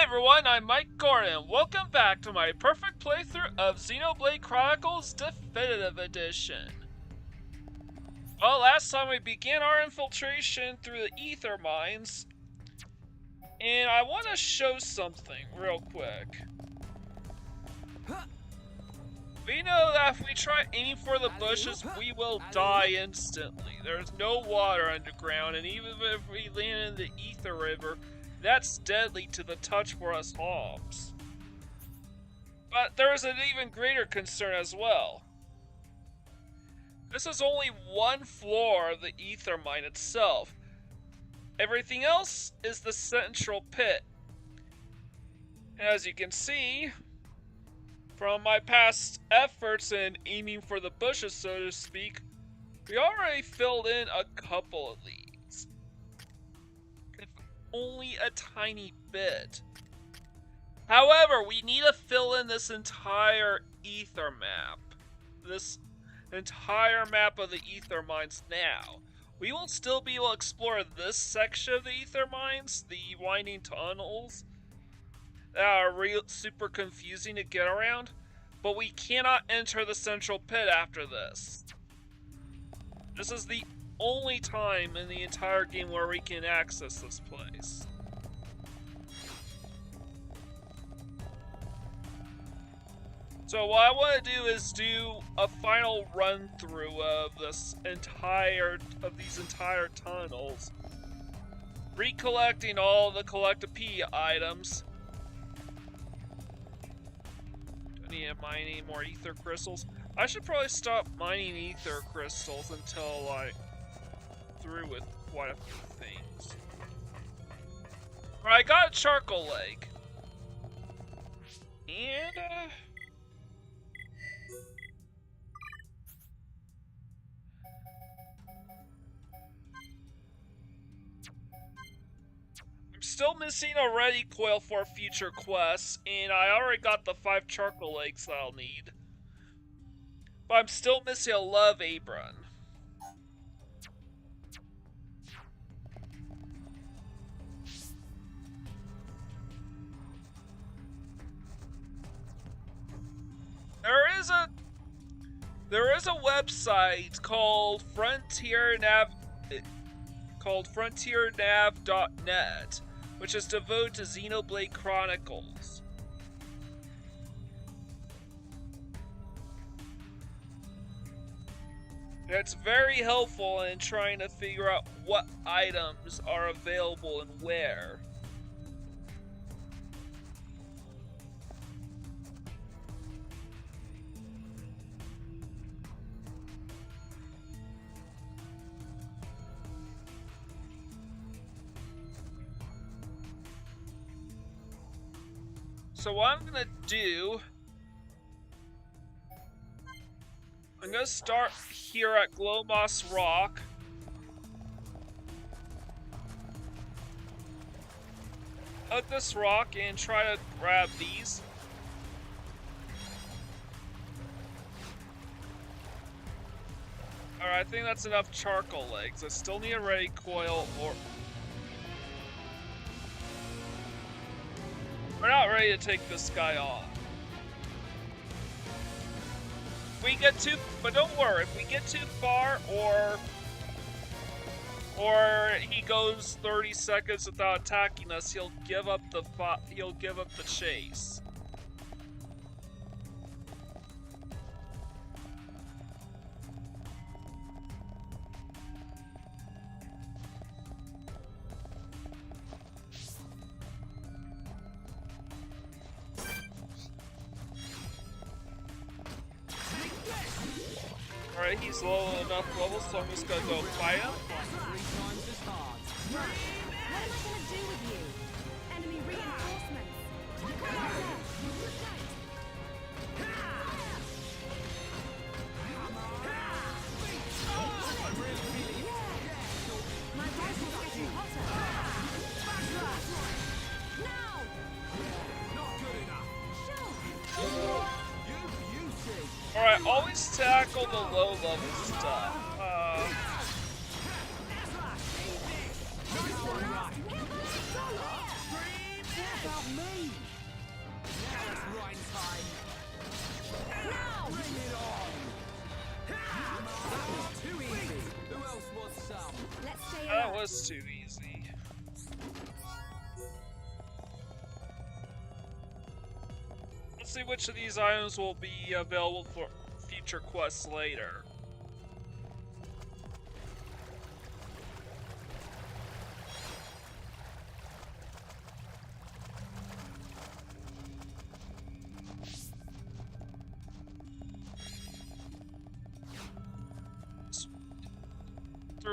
everyone, I'm Mike Gordon. Welcome back to my perfect playthrough of Xenoblade Chronicles Definitive Edition. Well, last time we began our infiltration through the ether mines, and I want to show something real quick. We know that if we try aiming for the bushes, we will die instantly. There's no water underground, and even if we land in the ether river, that's deadly to the touch for us hogs. But there is an even greater concern as well. This is only one floor of the ether mine itself. Everything else is the central pit. And as you can see, from my past efforts in aiming for the bushes, so to speak, we already filled in a couple of these. If only a tiny bit. However, we need to fill in this entire ether map. This entire map of the ether mines now. We will still be able to explore this section of the ether mines, the winding tunnels, that are super confusing to get around, but we cannot enter the central pit after this. This is the only time in the entire game where we can access this place. So what I want to do is do a final run through of these entire tunnels, recollecting all the Collectapedia items. Do I need to mine any more ether crystals? I should probably stop mining ether crystals until I'm through with quite a few things. Alright, I got a charcoal leg. And still missing a ready coil for future quests, and I already got the 5 charcoal legs that I'll need. But I'm still missing a Love Abron. There is a website called frontiernav.net, which is devoted to Xenoblade Chronicles. It's very helpful in trying to figure out what items are available and where. So what I'm gonna do, I'm gonna start here at Glowmoss Rock. Hug this rock and try to grab these. Alright, I think that's enough charcoal legs. I still need a ready coil or... We're not ready to take this guy on. But don't worry, if we get too far or he goes 30 seconds without attacking us, he'll give up the chase. Alright, he's low enough level, so I'm just gonna go fight him. What am I gonna do with you? Enemy reinforcements. My rifle's getting hotter. Now! Not good enough. Sure. Alright, always tackle the low level stuff. About me. That's too easy. Let's see which of these items will be available for future quests later.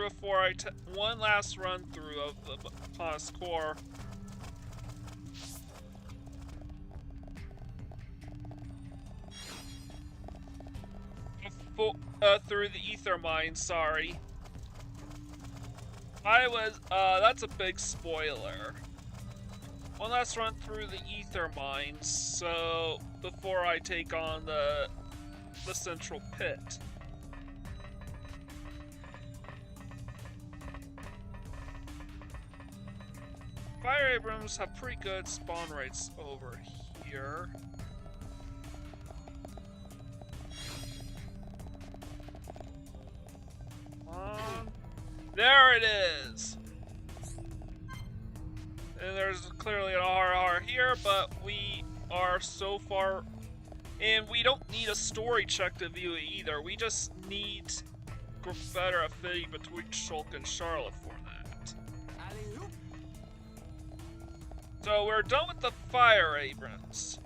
Before I one last run through of the Class Core. Through the ether mine, sorry. That's a big spoiler. One last run through the ether mines, so before I take on the central pit. Fire Abrons have pretty good spawn rates over here. There it is! And there's clearly an RR here, but we are so far... And we don't need a story check to view it either. We just need better affinity between Shulk and Charlotte for that. So we're done with the Fire Abrons.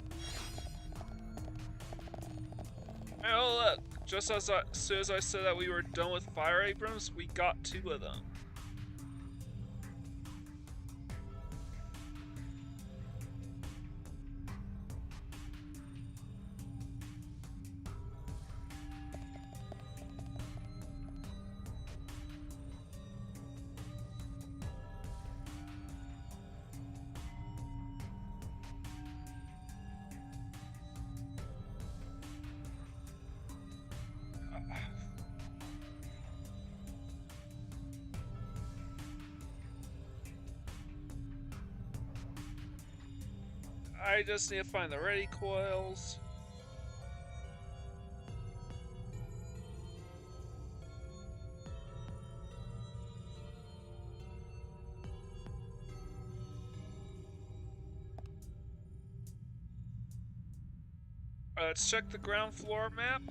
Oh look, just as soon as I said that we were done with Fire Abrons, we got 2 of them. I just need to find the ready coils. Let's check the ground floor map.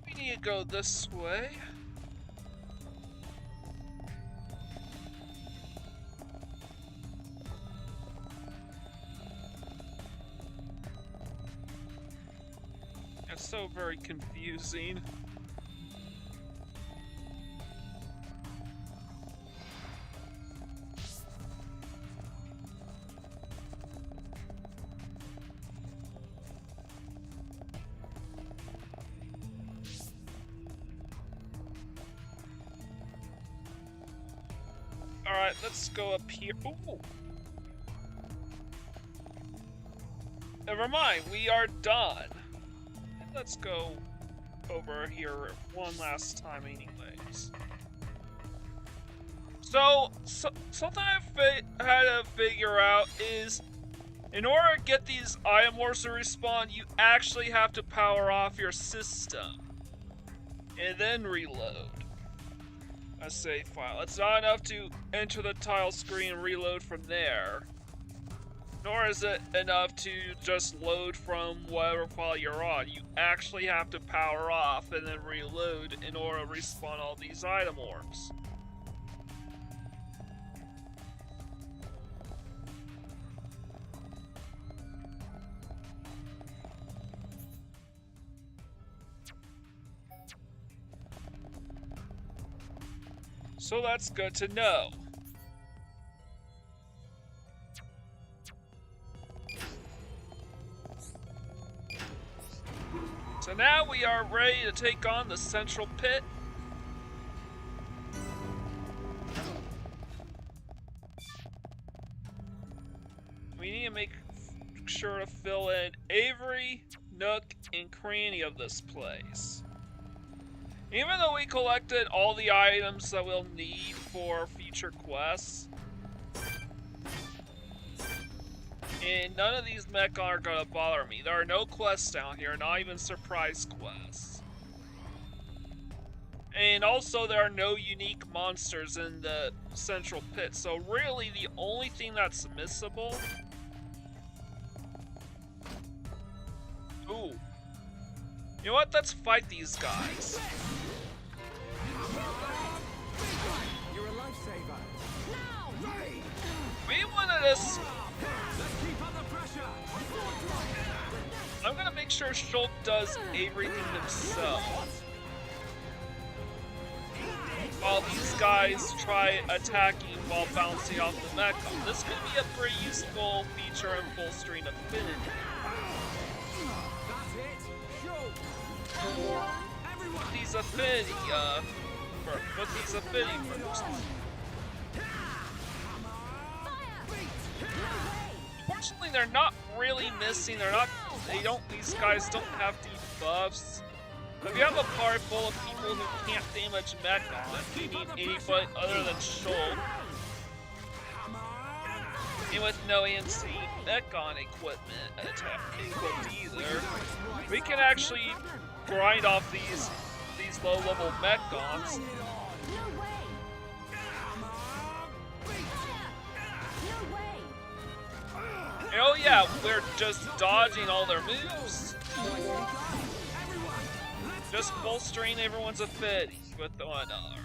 We need to go this way. It's so very confusing. Alright, let's go up here. Ooh. Never mind, we are done. Let's go over here one last time anyways. So something I had to figure out is, in order to get these item ores to respawn, you actually have to power off your system. And then reload. A save file. It's not enough to enter the tile screen and reload from there. Nor is it enough to just load from whatever file you're on. You actually have to power off and then reload in order to respawn all these item orbs. So that's good to know. So now we are ready to take on the central pit. We need to make sure to fill in every nook and cranny of this place. Even though we collected all the items that we'll need for future quests, and none of these mechon are gonna bother me. There are no quests down here, not even surprise quests. And also there are no unique monsters in the central pit, so really the only thing that's missable... Ooh. You know what? Let's fight these guys. You're a lifesaver. We wanted this. Let's keep under pressure. I'm gonna make sure Shulk does everything himself, while these guys try attacking while bouncing off the mechon. This could be a pretty useful feature in bolstering affinity. That's it. Shoot. Everyone. With these affinity first. Unfortunately, they're not really missing. These guys don't have debuffs. If you have a party full of people who can't damage mechon, you need anybody other than Shulk. And with no ANC mechon equipment equipped either, we can actually grind off these low-level mechons. And oh yeah, we're just dodging all their moves. Just bolstering everyone's affinity with one another.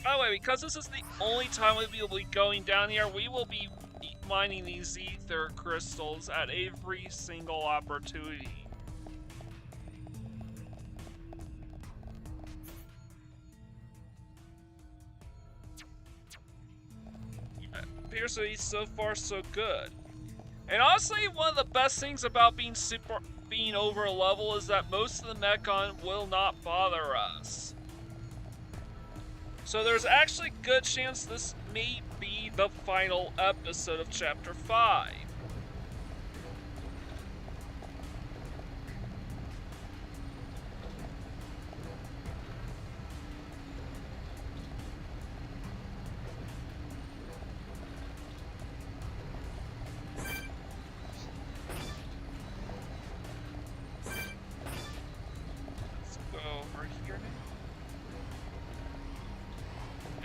By the way, because this is the only time we will be going down here, we will be mining these ether crystals at every single opportunity. Appears to be so far so good. And honestly, one of the best things about being over level is that most of the mechon will not bother us. So there's actually a good chance this may be the final episode of Chapter 5.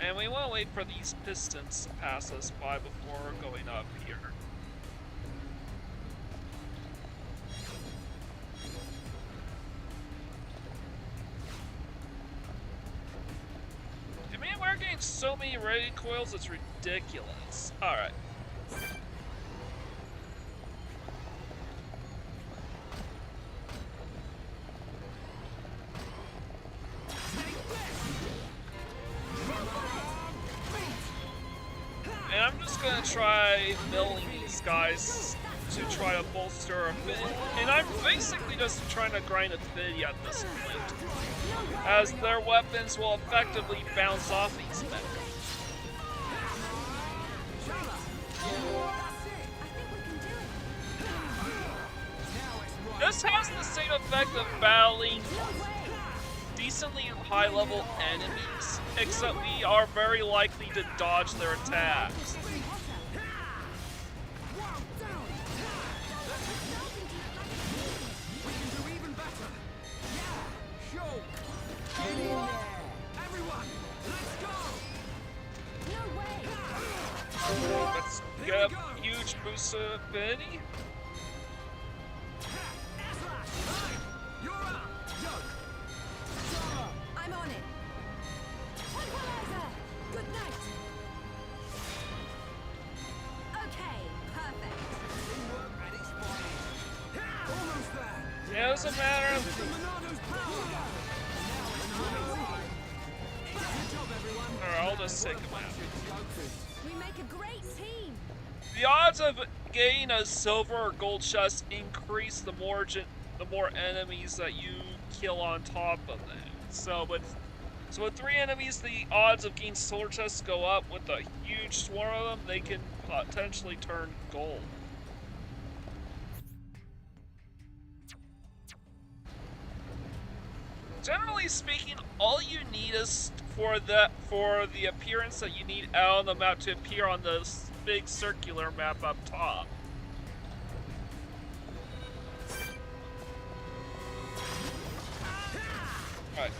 And we want to wait for these pistons to pass us by before going up here. I mean, we're getting so many ready coils, it's ridiculous. Alright. And I'm just gonna try milling these guys to try to bolster affinity. And I'm basically just trying to grind affinity at this point, as their weapons will effectively bounce off these men. This has the same effect of battling decently high-level enemies, except we are very likely to dodge their attacks. Let's get a huge boost of affinity. I'm on it. Tranquilizer. Good night. Okay, perfect. Almost there. Yeah, it doesn't matter. Alright, I'll just take them out. We make a great team. The odds of getting a silver or gold chest increase the more enemies that you kill on top of them. So, but So with 3 enemies, the odds of getting solar chests go up. With a huge swarm of them, they can potentially turn gold. Generally speaking, all you need is for the appearance that you need out on the map to appear on this big circular map up top. Alright.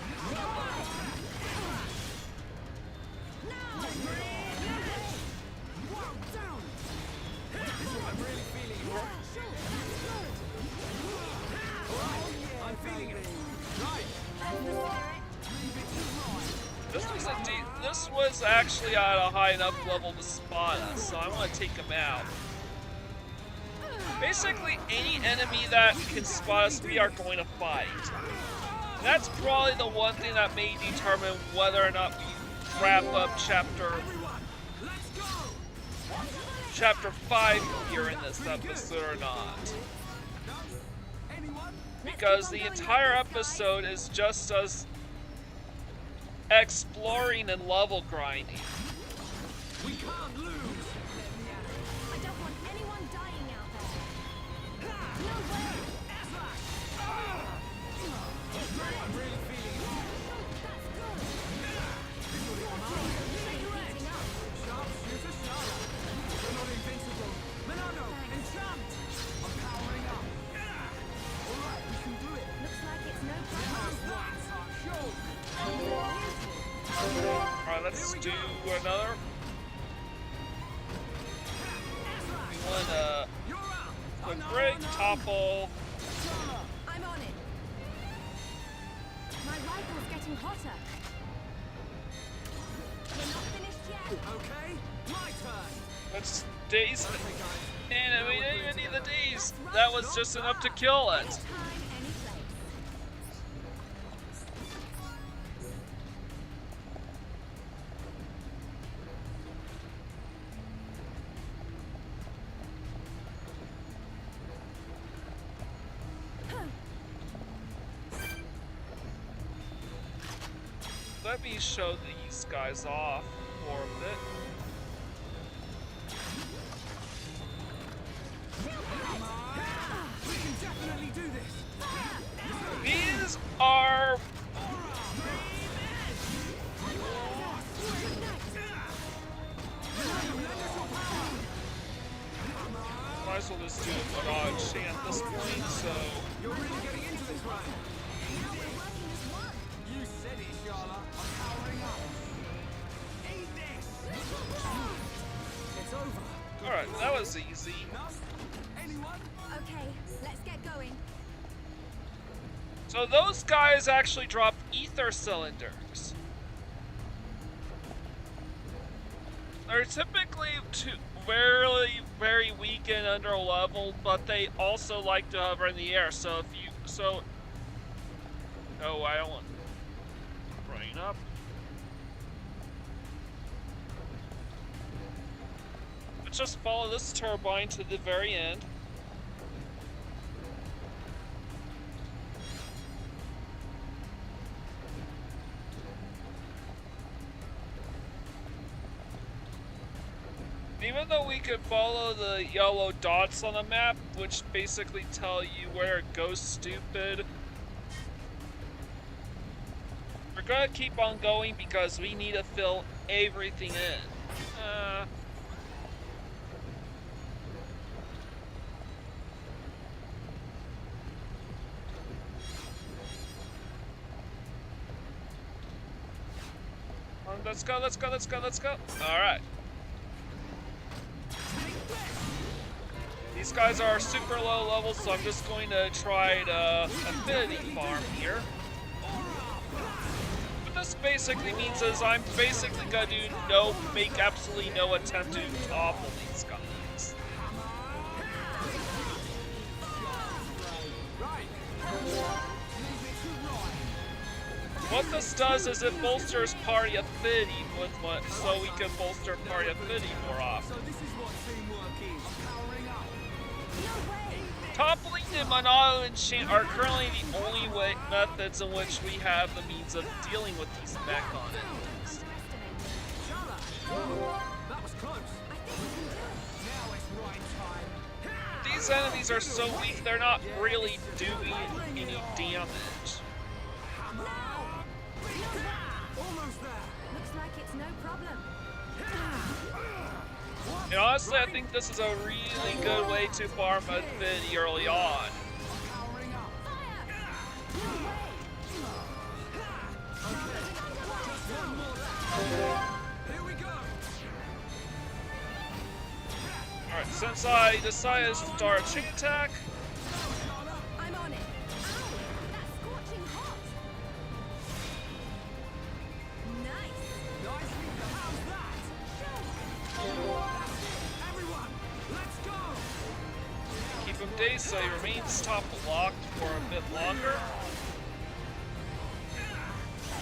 I'm feeling it. This was actually at a high enough level to spot us, so I'm gonna take him out. Basically, any enemy that can spot us, we are going to fight. That's probably the one thing that may determine whether or not we wrap up chapter 5 here in this episode or not. Because the entire episode is just us exploring and level grinding. We can't lose. I don't want anyone dying out there. No way. I'm really feeling it. That's good. Sharpshooter Shara. You're not invincible. Milano, enchant. I'm powering up. Alright, we can do it. Looks like it's no problem. Alright, let's do another. We want a quick break, topple. I'm on it. My rifle's getting hotter. We're not finished yet. Okay, my turn. Let's daze it. And we didn't even need the daze. That was just enough to kill it. Time, any place. Let me show these guys off for a bit. We can definitely do this. These are might as well just do a dodge at this point, so You're really getting into this right. You said it, Sharla. I'm powering up. Eat this. It's over. alright, that was easy. Enough? Anyone? Okay, let's get going. So those guys actually drop ether cylinders. They're typically very weak and under level, but they also like to hover in the air. So if you oh, I don't want bring up. Let's just follow this turbine to the very end. Even though we could follow the yellow dots on the map, which basically tell you where it goes stupid, we're gonna keep on going because we need to fill everything in. Let's go, let's go, let's go, let's go. Alright. These guys are super low level, so I'm just going to try to affinity farm here. What this basically means is I'm basically gonna make absolutely no attempt to topple these guys. What this does is it bolsters party affinity so we can bolster party affinity more often. So this is what teamwork is. I'm powering up. Toppling and Monado Enchant are currently the only methods in which we have the means of dealing with these mechon enemies. That was close. Now it's right time. These enemies are so weak, they're not really doing any damage. Almost there. Looks like it's no problem. And honestly, I think this is a really good way to farm a bit early on. Powering up. Here we go. Alright, since I decided to start a chain attack, I'm on it. Ow! That's scorching hot. Nice. Nicely done. How's that? Everyone, let's go. keep him dazed so he remains top locked for a bit longer.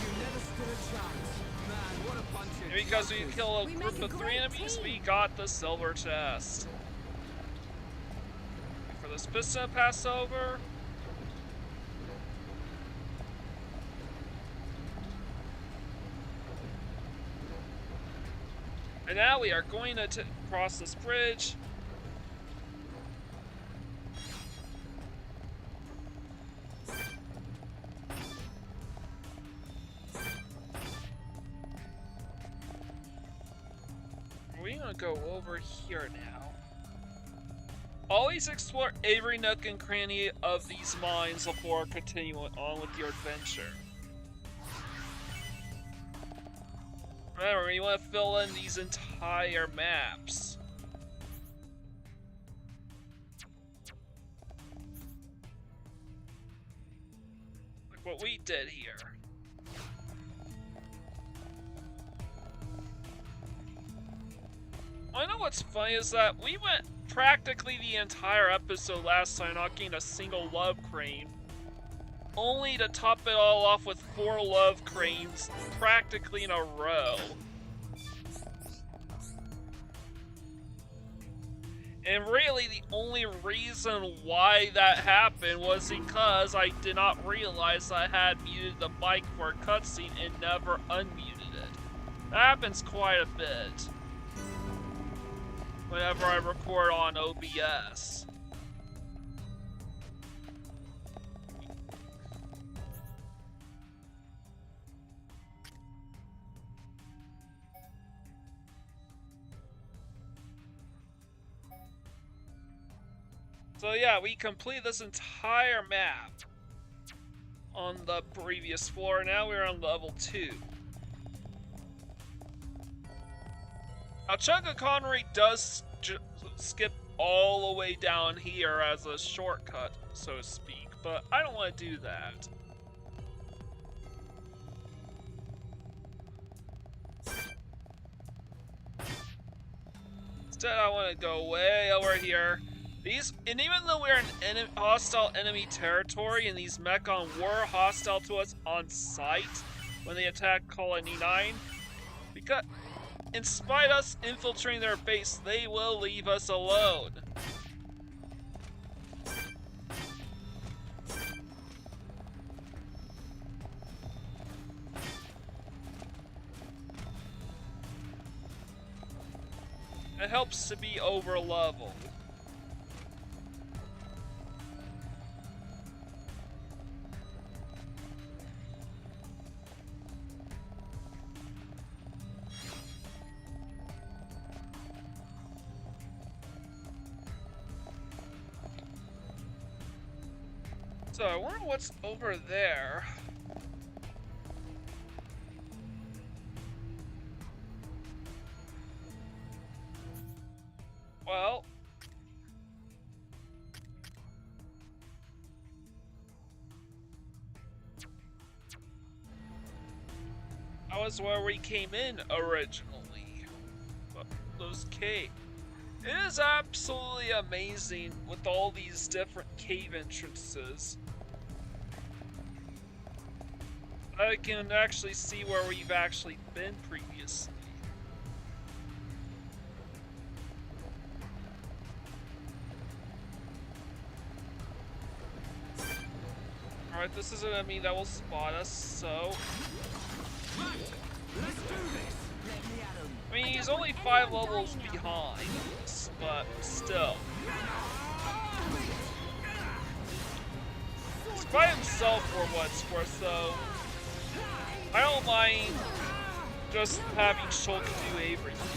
You never stood a chance. Man, what a bunch of And because we kill a group of 3 enemies, we got the silver chest. Wait for this piston to pass over. And now we are going to cross this bridge. We're gonna go over here now. Always explore every nook and cranny of these mines before continuing on with your adventure. Remember, you want to fill in these entire maps. Like what we did here. I know what's funny is that we went practically the entire episode last time not getting a single love crane, only to top it all off with 4 love cranes practically in a row. And really the only reason why that happened was because I did not realize I had muted the mic for a cutscene and never unmuted it. That happens quite a bit whenever I record on OBS. So yeah, we complete this entire map on the previous floor. Now we're on level 2. Now Chunka Connery does skip all the way down here as a shortcut, so to speak, but I don't want to do that. Instead, I want to go way over here. And even though we're in hostile enemy territory and these mechon were hostile to us on sight when they attacked Colony 9, because in spite of us infiltrating their base, they will leave us alone. It helps to be over leveled. So I wonder what's over there. Well, that was where we came in originally. But those caves. It is absolutely amazing with all these different cave entrances. I can actually see where we've actually been previously. Alright, this is an enemy that will spot us, so... Let's do this. Let me at 'em. I mean, he's only 5 levels behind us, but still. He's by himself for what it's worth, though. I don't mind just having Shulk do everything.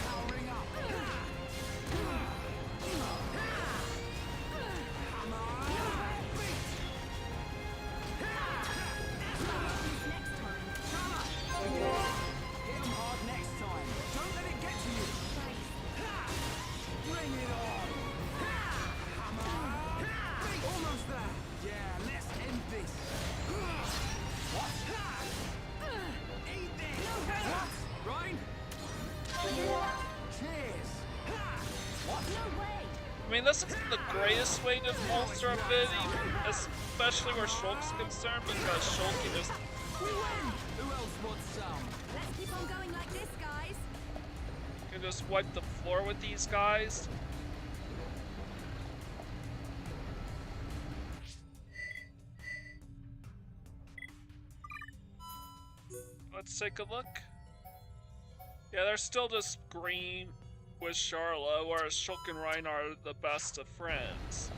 I mean, this isn't the greatest way to bolster ability, especially where Shulk's concerned, because Shulk can just... We win! Who else wants some? Let's keep on going like this, guys. Can just wipe the floor with these guys. Let's take a look. Yeah, they're still just green with Charlotte, whereas Shulk and Ryan are the best of friends.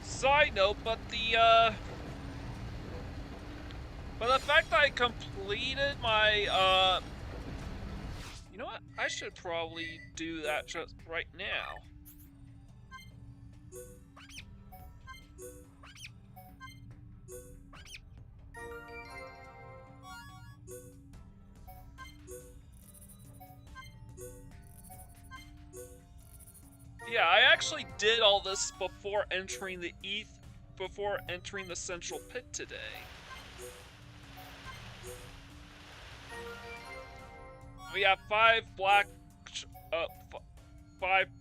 Side note, but the fact that I completed my you know what? I should probably do that just right now. Yeah, I actually did all this before entering the central pit today. We have 5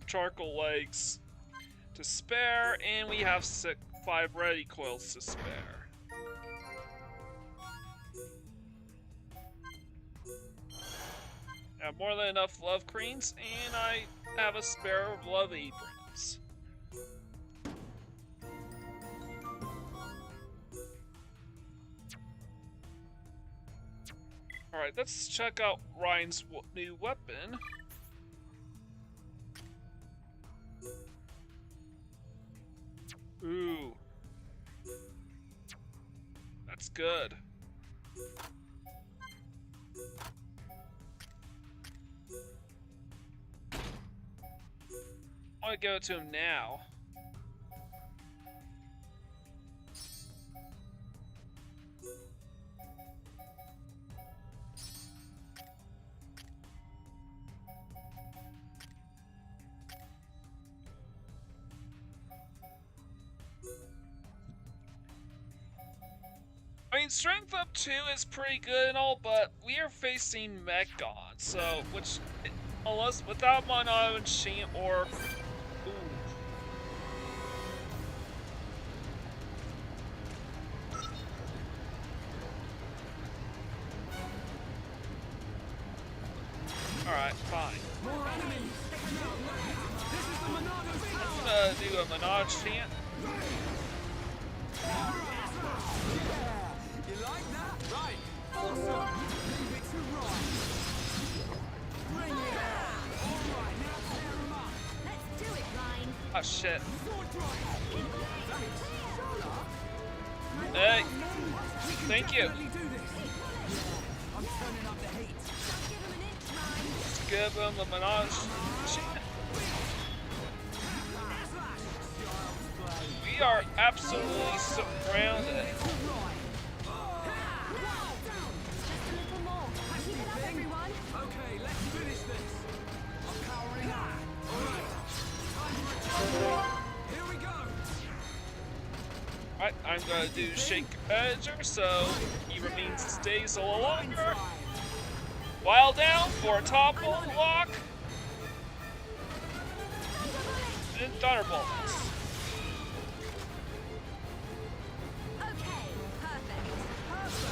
charcoal legs to spare, and we have 5 ready coils to spare. I have more than enough love creams, and I have a spare of love aprons. Alright, let's check out Ryan's new weapon. Ooh. That's good. I want to go to him now. I mean, strength up 2 is pretty good and all, but we are facing mechon, so unless without mono and Shan or Alright, fine. I'm gonna do a Monage chant. You like that? Right. Awesome. Leave it to Ryan. Bring it on. All right, now tear him up. Let's do it, Ryan. Oh shit. Sword drive. Hey. Thank you. Definitely do this. I'm turning up the heat. Just give him an inch, Ryan. Let's give him the Monage chant. We are absolutely surrounded. Just a little more. Keep it up, everyone. Okay, let's finish this. I'm powering up. Alright. Time for a Here we go. Alright, I'm gonna do Shake Edger so he stays a little longer. While down for a topple lock. And Thunderbolts. Okay, perfect.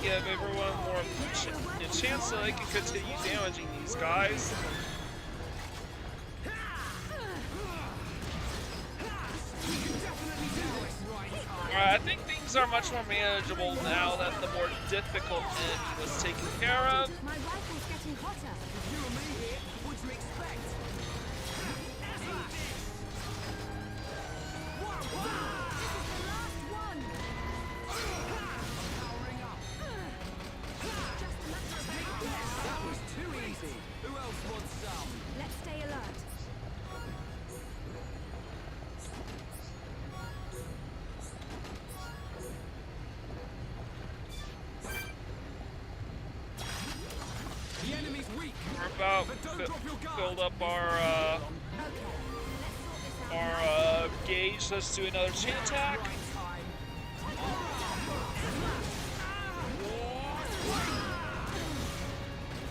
give everyone more a chance so they can continue damaging these guys. I think things are much more manageable now that the more difficult enemy was taken care of. My rifle's getting hotter. You and me here, what'd you expect? Powering up. That was too easy. Who else wants some? Let's stay alert. The enemy's weak. We're about filled up our gauge. Let's do another chain attack.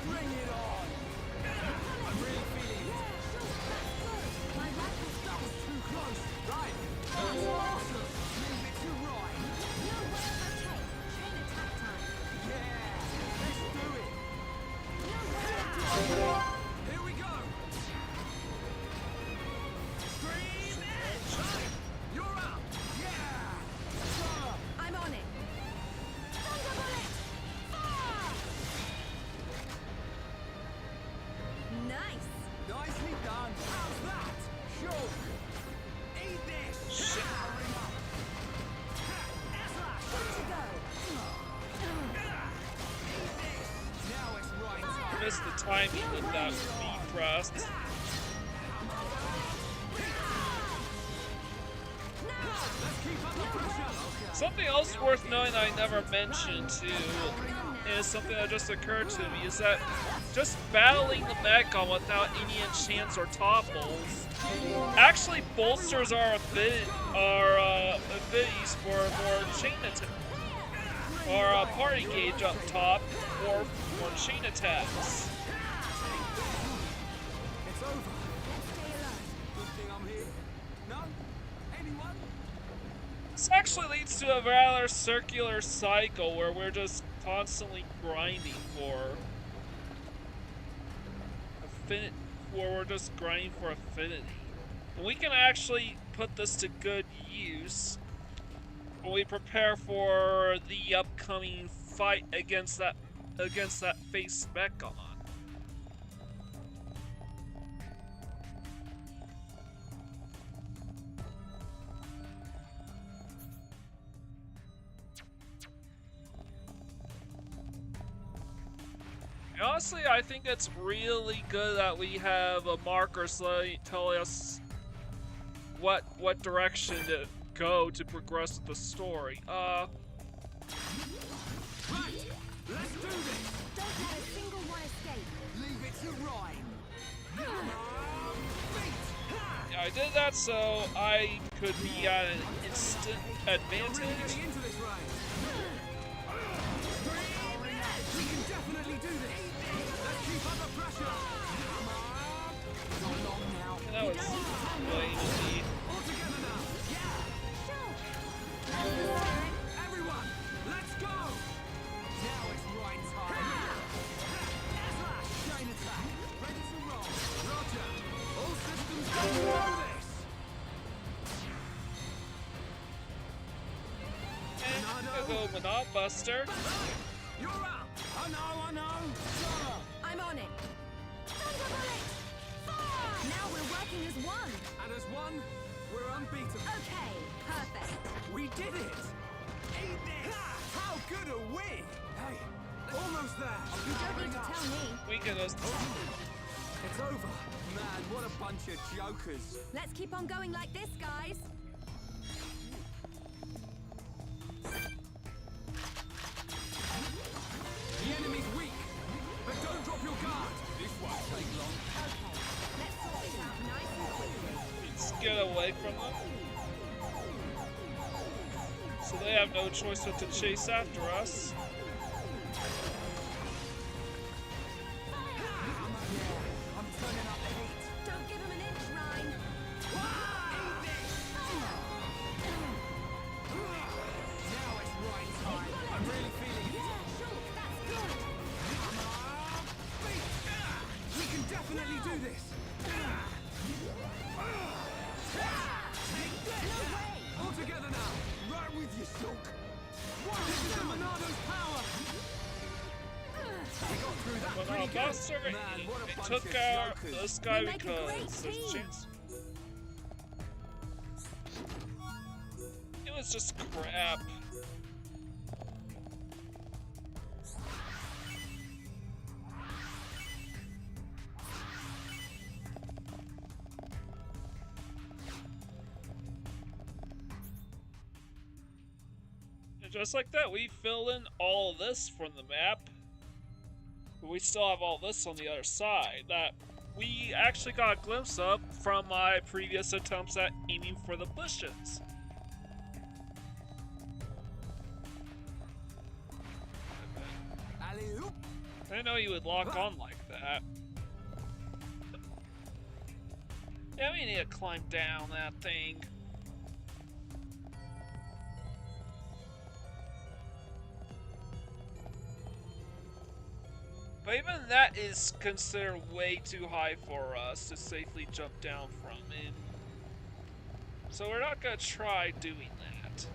Bring it on. I'm really feeling it. My rifle's That was too close. Right. That's awesome. Leave it to right. no way. Okay, chain attack time. Yeah. Let's do it. No way. Here we go. Scream it. You're up. Yeah. I'm on it. Thunder bullet. Fire! Nice. Nicely done. How's that? Sure. Eat this. Powering up. Good to go. Now it's right time. Missed the timing with that speed thrust. Let's keep up the pressure. Something else worth knowing that I never mentioned too is something that just occurred to me is that just battling the mechon without any enchants or topples actually bolsters our abilities for more chain attack or party gauge up top or more chain attacks. It's over. Let's stay alert. Good thing I'm here. No? Anyone? This actually leads to a rather circular cycle where we're just constantly grinding for affinity. And we can actually put this to good use when we prepare for the upcoming fight against that face mechon. Honestly, I think it's really good that we have a marker telling us what direction to go to progress with the story. Right. Let's do this. Don't let a single one escape. Leave it to Rhyme. Yeah, I did that so I could be at an instant Really advantage. getting into this range. We can definitely do this. Let's keep up the pressure. Come on. Not long now. And that was really easy. All together now. Everyone, let's go. Now it's right time. Chain attack. Ready to roll. Roger. All systems go. Do this. And I'll go Monob Buster. You're up. I know. Sure. I'm on it. Thunder bullet. Fire! Now we're working as one. And as one, we're unbeatable. Okay, perfect. We did it! Eat this! How good are we? Hey, almost there. You don't need to tell me. We can just It's over. Man, what a bunch of jokers. Let's keep on going like this, guys. The enemy's weak, but don't drop your guard. This won't take long. Okay, let's sort this out nice and quickly. let's get away from them. So they have no choice but to chase after us. I'm turning up the heat. Don't give him an inch, Rhyme. Eat this! Now it's right time. I'm really feeling it. All together now! Right with you, Shulk! What is the Monado's power? We got through that But pretty no, good! Buster, Man, what a he bunch took of out jokers. this guy We make a great because there's a team. chance. It was just crap. And just like that, we fill in all of this from the map. But we still have all this on the other side that we actually got a glimpse of from my previous attempts at aiming for the bushes. Alley-oop! I didn't know you would lock on like that. Yeah, we need to climb down that thing. But even that is considered way too high for us to safely jump down from, and so we're not gonna try doing that.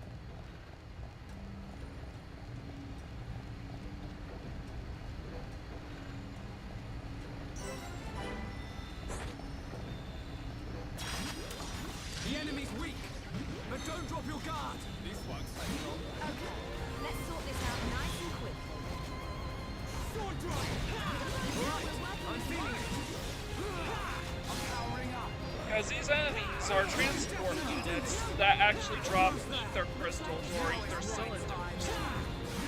The enemy's weak, but don't drop your guard. This won't take long. Okay, let's sort this out nice and quick. Sword drive! Alright, I'm feeling it. I'm powering up. Because these enemies are transport units that actually drop ether crystals or ether cylinders.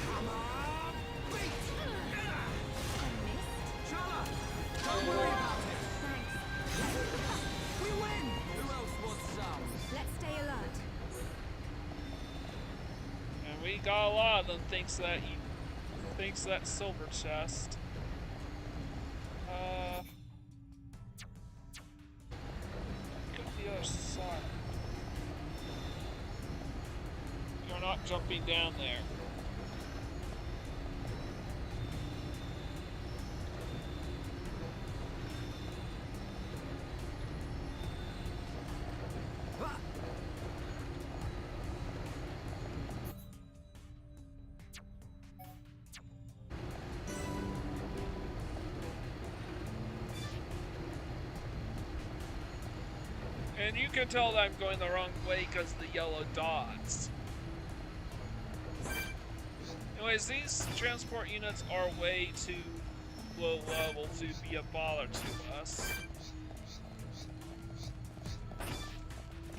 Come on, beat! I missed. Chala, don't worry about it. Thanks. We win! Who else wants some? Let's stay alert. And we got a lot of them thanks to that silver chest. Go to the other side. You're not jumping down there. Ah! And you can tell that I'm going the wrong way because of the yellow dots. Anyways, these transport units are way too low level to be a bother to us.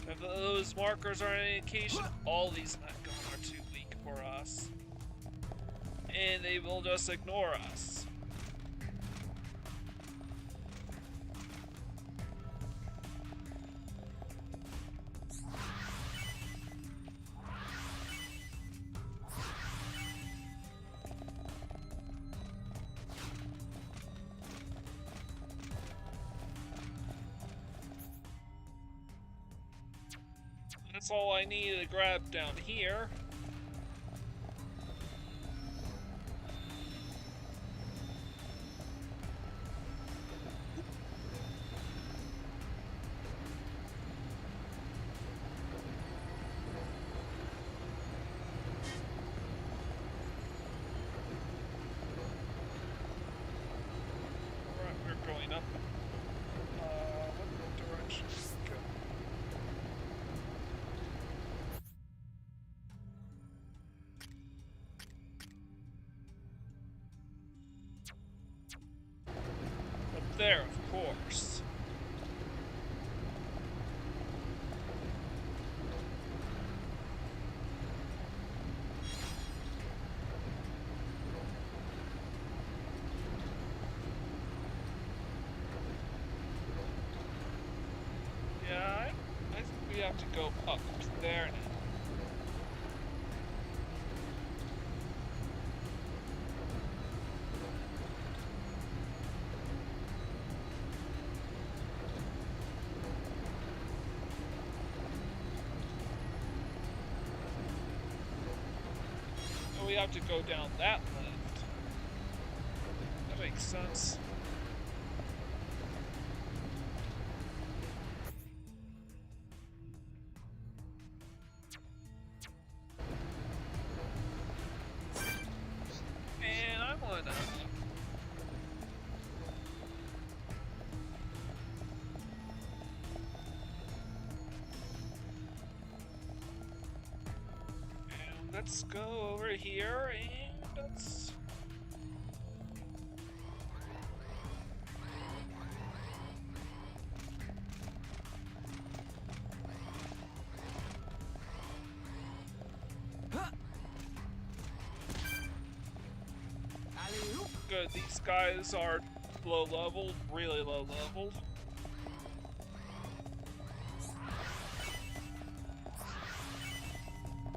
If those markers are an indication, all these mechon are too weak for us. And they will just ignore us. That's all I needed to grab down here. Alright, we're going up. What direction should we go? Up there, of course. Yeah, I think we have to go up to there now. So we have to go down that lift. That makes sense. let's go over here and let's... Good, these guys are low leveled, really low leveled.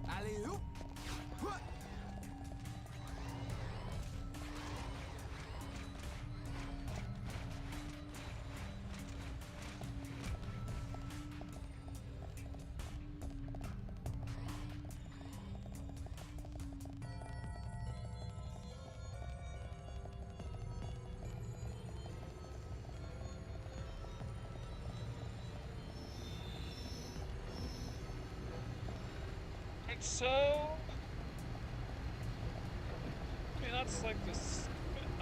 Alley-oop. So, I mean, that's like this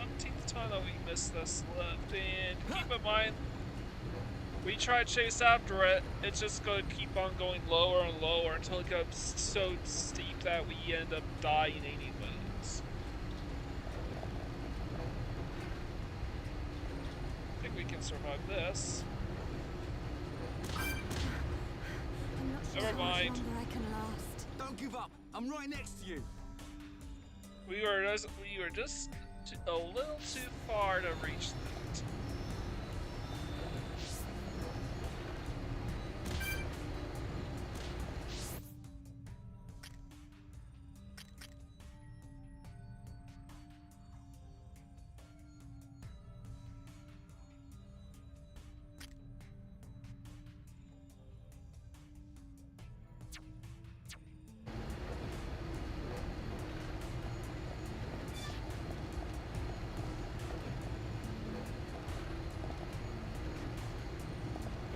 umpteenth time that we missed this lift, and keep in mind, we try to chase after it, it's just going to keep on going lower and lower until it gets so steep that we end up dying anyways. I think we can survive this. Never mind. Don't give up. I'm right next to you. We were just a little too far to reach that.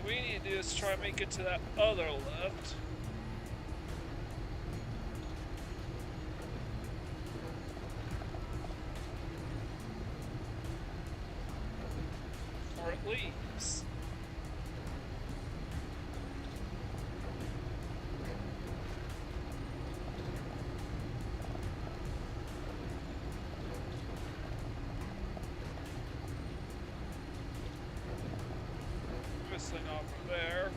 What we need to do is try and make it to that other lift. Or it leaves. Whistling over there.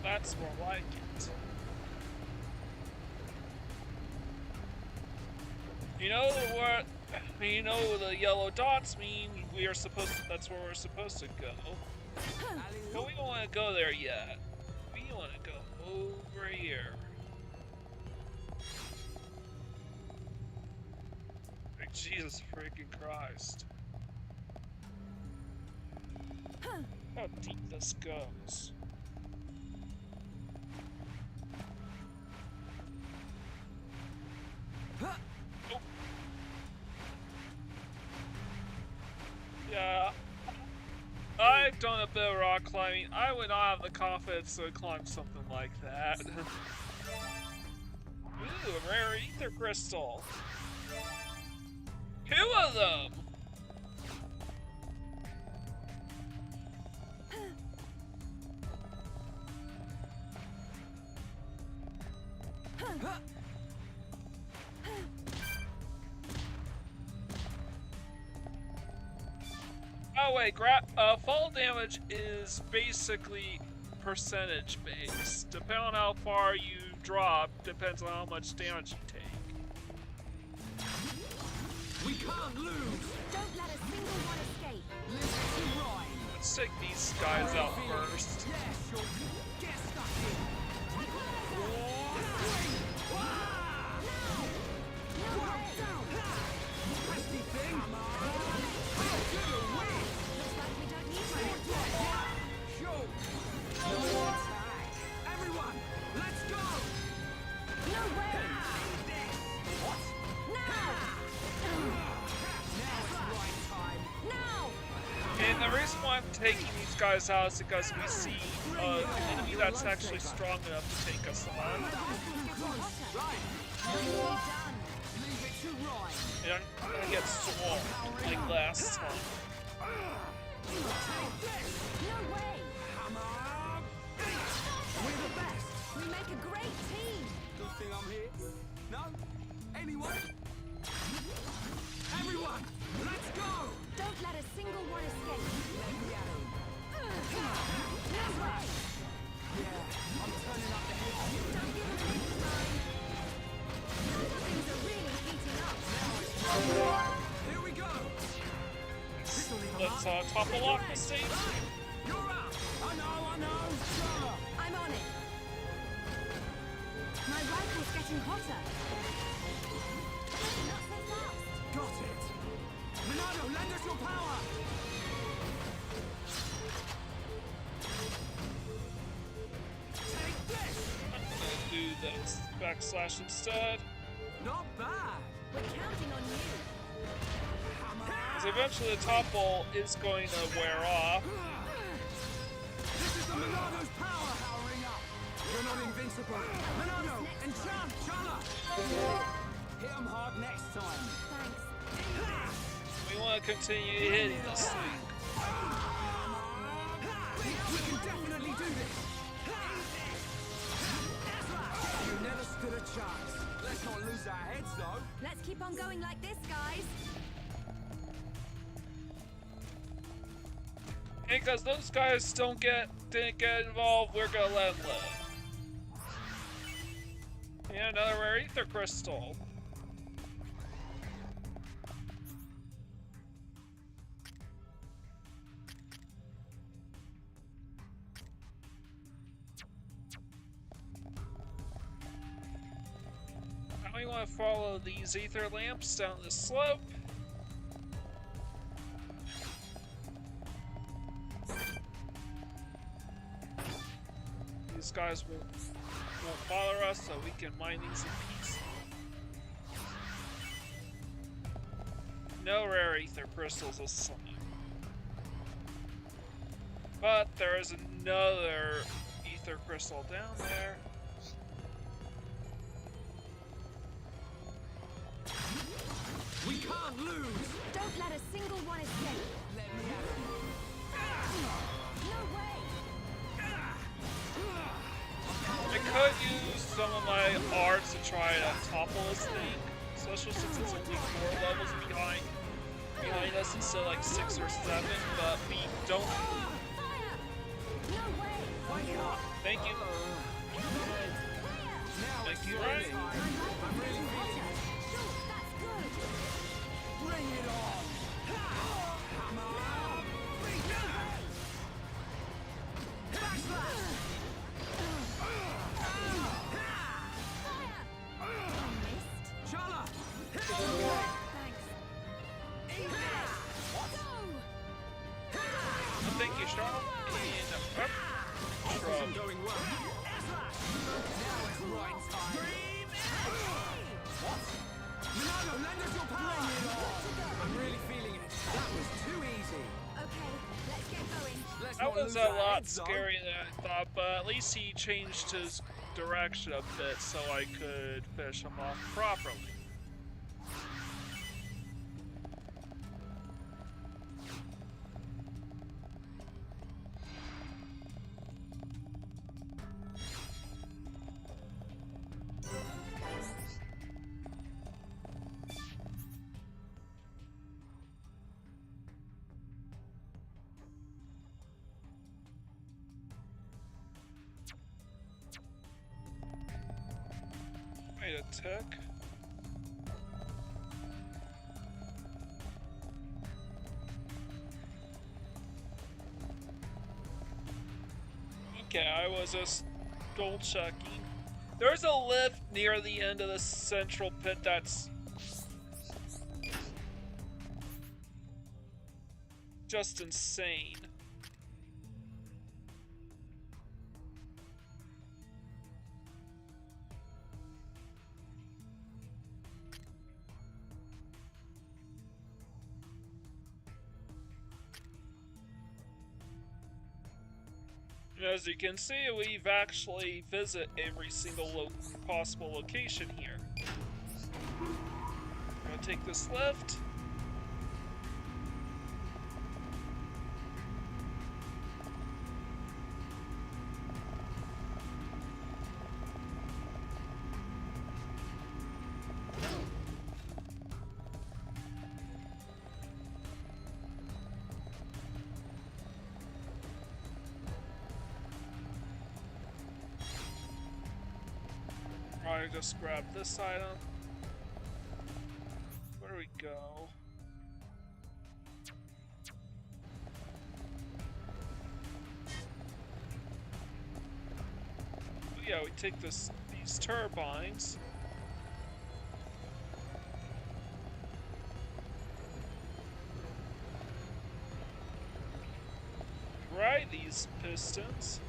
That's more like it. You know what? You know the yellow dots mean we are supposed to, that's where we're supposed to go. But we don't want to go there yet. We want to go over here. Like, Jesus freaking Christ. How deep this goes. Oh. Yeah. I've done a bit of rock climbing. I would not have the confidence to climb something like that. Ooh, a rare ether crystal. 2 of them! Oh wait, fall damage is basically percentage based. Depending on how far you drop, depends on how much damage you take. We can't lose. Don't let a single one escape. Live to ride. Let's take these guys out first. Yeah, sure. Get stuck in. Pesky thing. Looks like we don't need much. Sure. Everyone, let's go. No way! What? Now! Now it's right time. Now! And the reason why I'm taking these guys out is because we see an enemy that's actually strong enough to take us on. And I'm gonna get swarmed like last time. No way! We're the best. We make a great team! Good thing I'm here. No? Anyone? Everyone, let's go! Don't let a single one escape. Let me at 'em. No way! Yeah, I'm turning up the heat. Don't give them any time. Things are really heating up. Here we go. Let's topple lock the stage. You're up. I know. Sure. I'm on it. My rifle's getting hotter. Not so fast. Got it. Ronaldo, lend us your power. Take this. I'm gonna do this backslash instead. Not bad. We're counting on you. Because eventually the topple is going to wear off. This is the Ronaldo's power powering up. You're not invincible. Ronaldo, enchant, Chala. Hit him hard next time. Thanks. We want to continue hitting this thing. We can definitely do this. You never stood a chance. Let's not lose our heads, though. Let's keep on going like this, guys. Because those guys didn't get involved, we're gonna let them live. Yeah, another rare ether crystal. Now we want to follow these ether lamps down the slope. These guys won't bother us, so we can mine these in peace. No rare ether crystals this time. But there is another ether crystal down there. We can't lose. Don't let a single one escape. Let me at him. No way! I could use some of my arts to try to topple this thing, especially since it's only 4 levels behind us instead of like 6 or 7, but we don't. Fire! No way! Thank you. Thank you, right? I'm really feeling it. Sure, that's good. Bring it on. Hammer. Backslash. Missed. Chala. Thanks. Go! Thank you, Charlotte. And up. Shrub. Going well. Now it's right time. What? Ronaldo, lend us your power. I'm really feeling it. That was too easy. Okay, let's get going. Let's That not was lose a our lot heads, though. scarier than I thought, but at least he changed his direction a bit so I could finish him off properly. Wait a tick. Okay, I was just gold checking. There's a lift near the end of the central pit that's just insane. As you can see, we've actually visited every single possible location here. I'm gonna take this left. I just grab this item. Where do we go? Oh yeah, we take these turbines. Ride these pistons.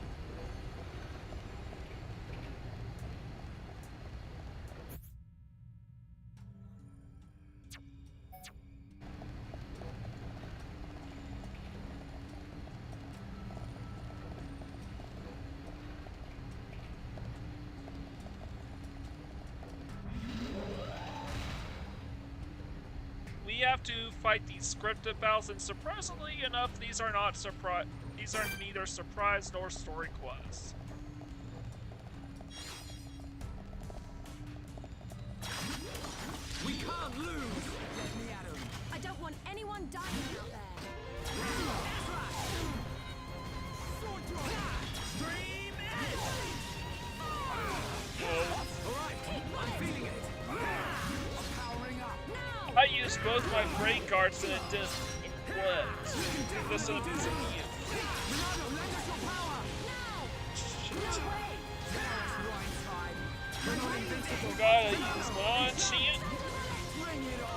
We have to fight these scripted battles, and surprisingly enough, these are neither surprise nor story quests. We can't lose! Let me at him! I don't want anyone dying out there. Sword drive! Stream edge! Alright, I'm feeling it! Powering up! Now! I used both my break guards and it didn't work. This will be immediate. Ronaldo, lend us your power! Now! No way! Now it's right time! We're not invincible! Gotta use my shit. Bring it on!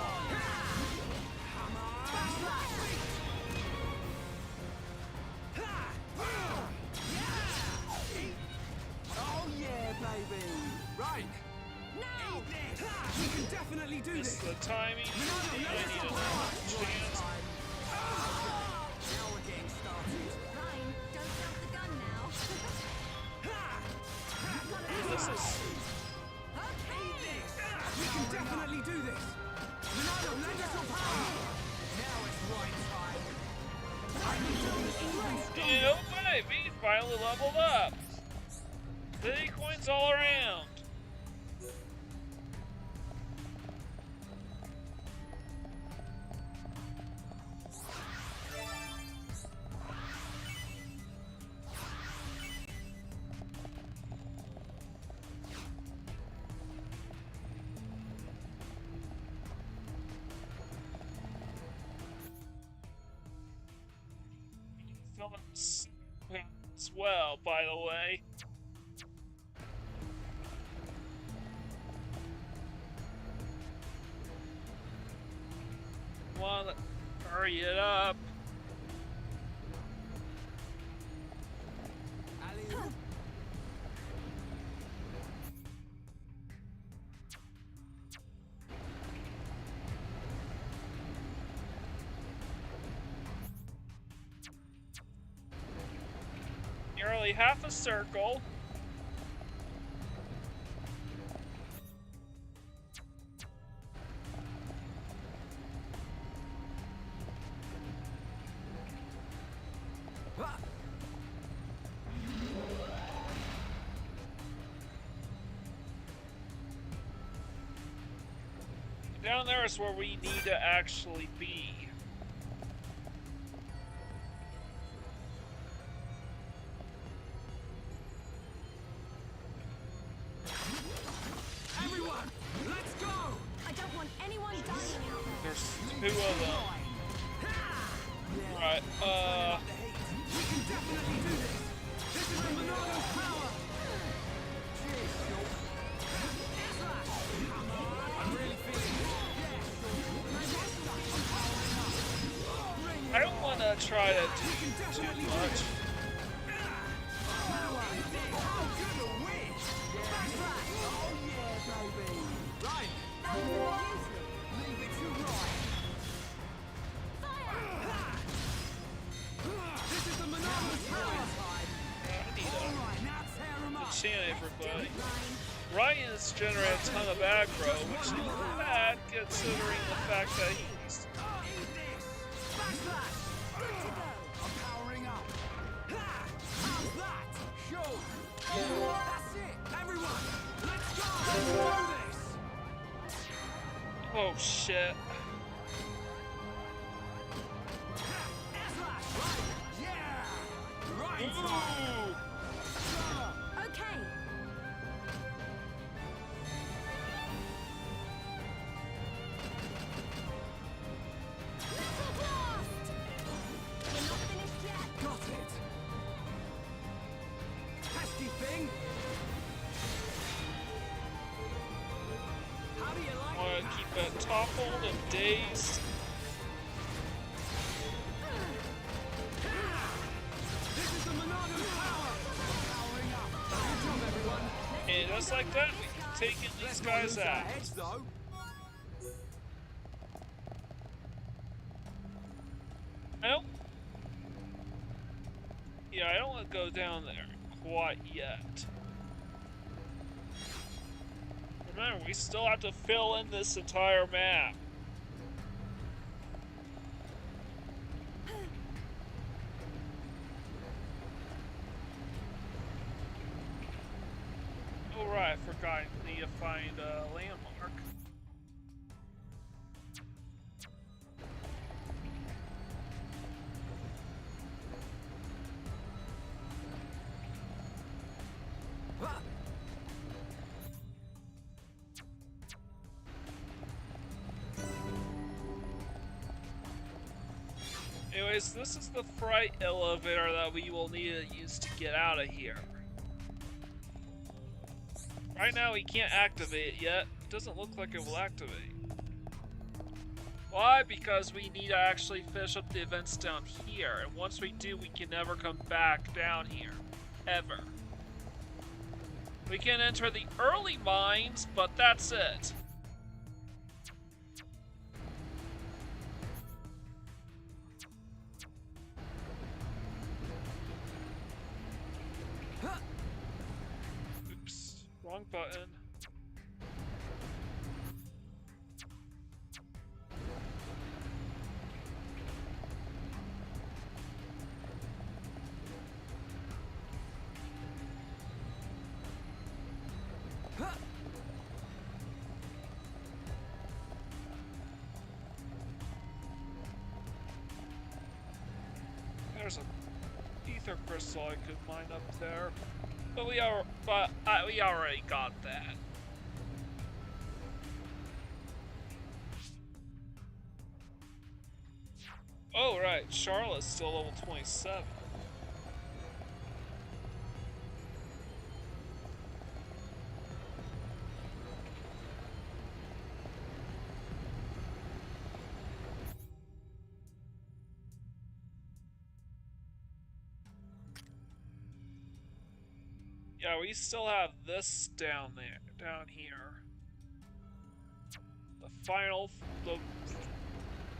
Oh yeah, baby! Right! Now! We can definitely do This is this! the timing. I need another chance. Now we're getting started! Ryan, don't jump the gun now. This is. We can definitely do this! Ronaldo, lend us your power! Now it's right time! I need to be even stronger! Oh baby, finally leveled up. 30 coins all around. As well, by the way. Come on, hurry it up. Alley-oop. Nearly half a circle. Ah. Down there is where we need to actually be. Everyone, let's go! I don't want anyone dying out there. There's two of them. Right, We can definitely do this! This is the Monarcho's power! Cheers, Shulk. I'm really feeling it. I don't want to try to do too much. How good a win! Oh yeah, baby! Right! Leave it to right! This is the Monarcho's power! understand, everybody. Ryan has generated a ton of aggro, which is bad considering the fact that he's... Eat this! Backslash! Good to go! I'm powering up. Ha! How's that? Show! That's it! Everyone! Let's go! Let's do this! Oh shit. Slash! Right! Yeah! Right! Ooh. Okay. Little blast! We're not finished yet. Got it! Pesky thing! How do you like I want to keep it toppled and dazed. This is the Monado's power! Powering up! Good job, everyone! And just like that, we can take these guys out. Heads, though. Well, yeah, I don't want to go down there quite yet. Remember, we still have to fill in this entire map. Oh right, I forgot I need to find a landmark. Ah! Anyways, this is the freight elevator that we will need to use to get out of here. Right now we can't activate it yet. It doesn't look like it will activate. Why? Because we need to actually finish up the events down here, and once we do, we can never come back down here. Ever. We can enter the early mines, but that's it. Oops, wrong button. There's a ether crystal I could mine up there, but we already got that. Oh right, Charlotte's still level 27. Yeah, we still have this down here. The final,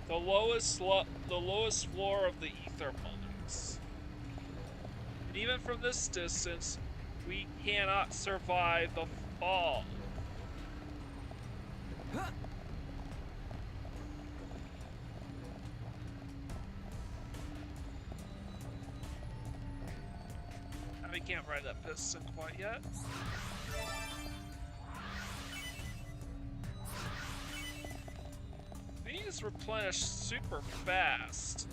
the lowest floor of the ether mines. And even from this distance, we cannot survive the fall. We can't ride that piston quite yet. These replenish super fast.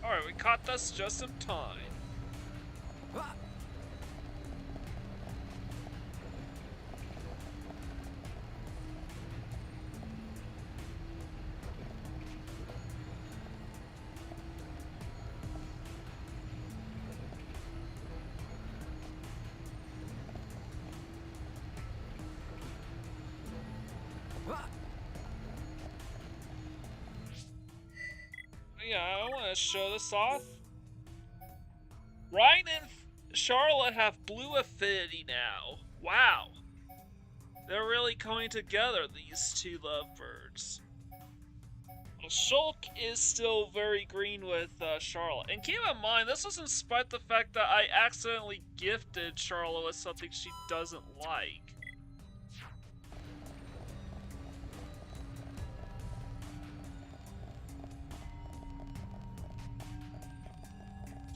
Alright, we caught this just in time. Yeah, I want to show this off. Ryan and Charlotte have blue affinity now. Wow. They're really coming together, these two lovebirds. Shulk is still very green with Charlotte. And keep in mind, this was in spite of the fact that I accidentally gifted Charlotte with something she doesn't like.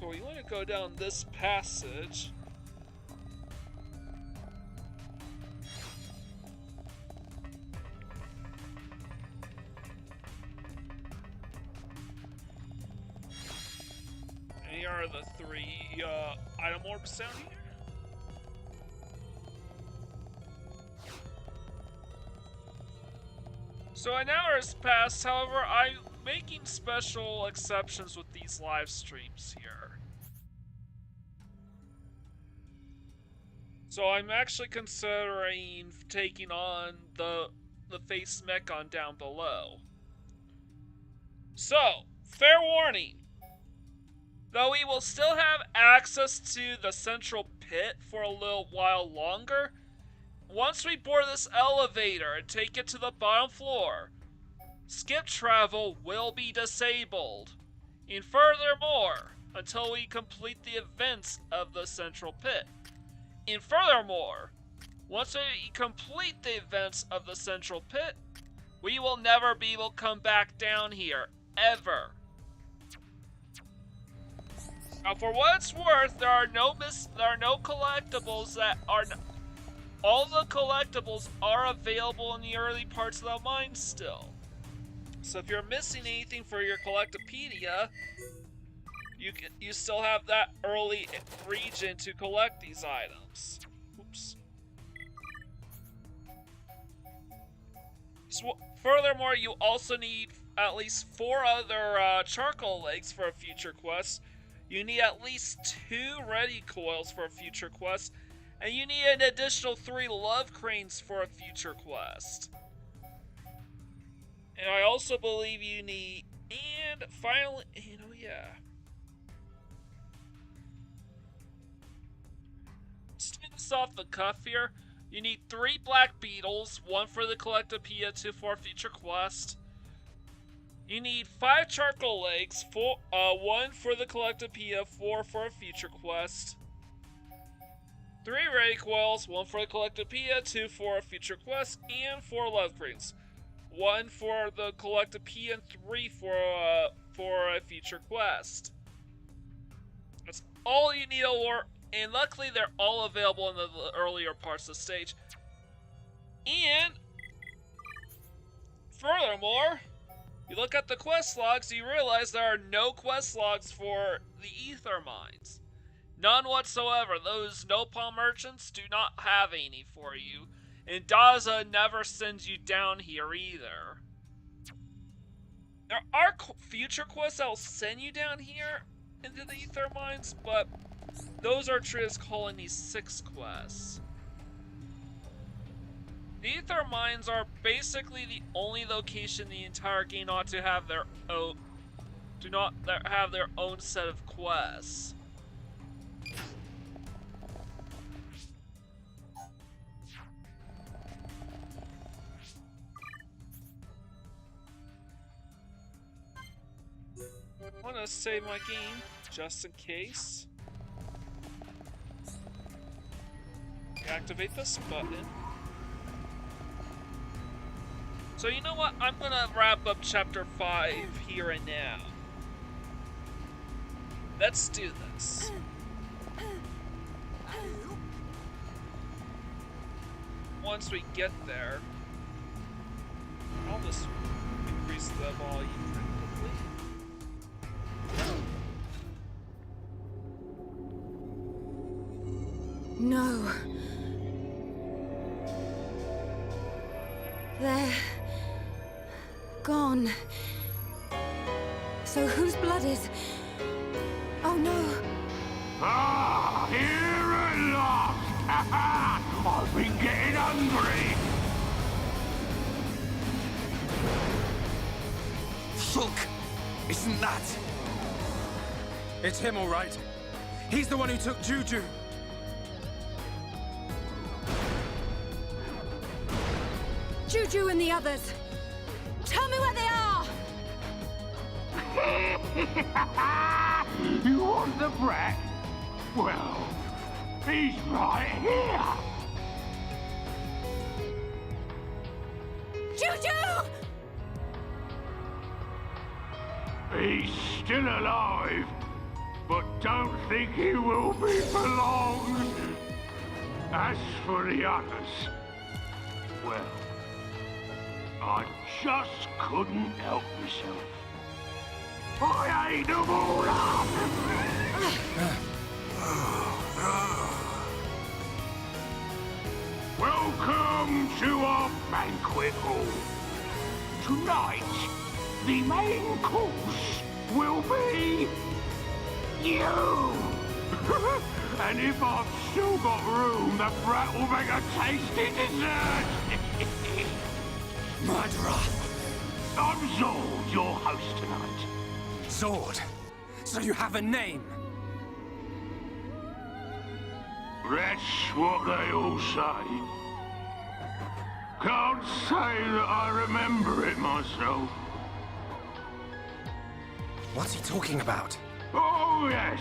So we want to go down this passage. And here are the 3 item orbs down here. So an hour has passed, however, I'm making special exceptions with these live streams here. So I'm actually considering taking on the face mechon down below. So, fair warning. Though we will still have access to the central pit for a little while longer, once we board this elevator and take it to the bottom floor, skip travel will be disabled. And furthermore, until we complete the events of the central pit. And furthermore, once we complete the events of the central pit, we will never be able to come back down here, ever. Now, for what it's worth, there are no collectibles that are. All the collectibles are available in the early parts of the mine still. So if you're missing anything for your Collectapedia, you still have that early region to collect these items. Oops. So, furthermore, you also need at least 4 other charcoal legs for a future quest. You need at least 2 ready coils for a future quest. And you need an additional 3 love cranes for a future quest. And I also believe you need, and finally, yeah. Let's do this off the cuff here. You need 3 black beetles, 1 for the Collectapedia, 2 for a future quest. You need 5 charcoal legs, 1 for the Collectapedia, 4 for a future quest. 3 ready coils, 1 for the Collectapedia, 2 for a future quest, and 4 love cranes. 1 for the Collectapedia and 3 for a future quest. That's all you need, and luckily they're all available in the earlier parts of the stage. And furthermore, you look at the quest logs, you realize there are no quest logs for the ether mines. None whatsoever. Those Nopal merchants do not have any for you. And Daza never sends you down here either. There are future quests that will send you down here into the ether mines, but those are treated as Colony 6 quests. The ether mines are basically the only location in the entire game not to have their own set of quests. I want to save my game, just in case. Activate this button. So you know what? I'm gonna wrap up Chapter 5 here and now. Let's do this. Once we get there, I'll just increase the volume quickly. No. They're gone. So whose blood is... Oh no. Ah, here at last! I've been getting hungry! Shulk! Isn't that? It's him, all right. He's the one who took Juju. Juju and the others. Tell me where they are! You want the brat? Well, he's right here. Juju! He's still alive, but don't think he will be for long. As for the others, well, I just couldn't help myself. I ate them all up! Welcome to our banquet hall. Tonight, the main course will be you! And if I've still got room, the brat will make a tasty dessert! Murderer! I'm Zord, your host tonight. Zord! So you have a name? That's what they all say. Can't say that I remember it myself. What's he talking about? Oh, yes.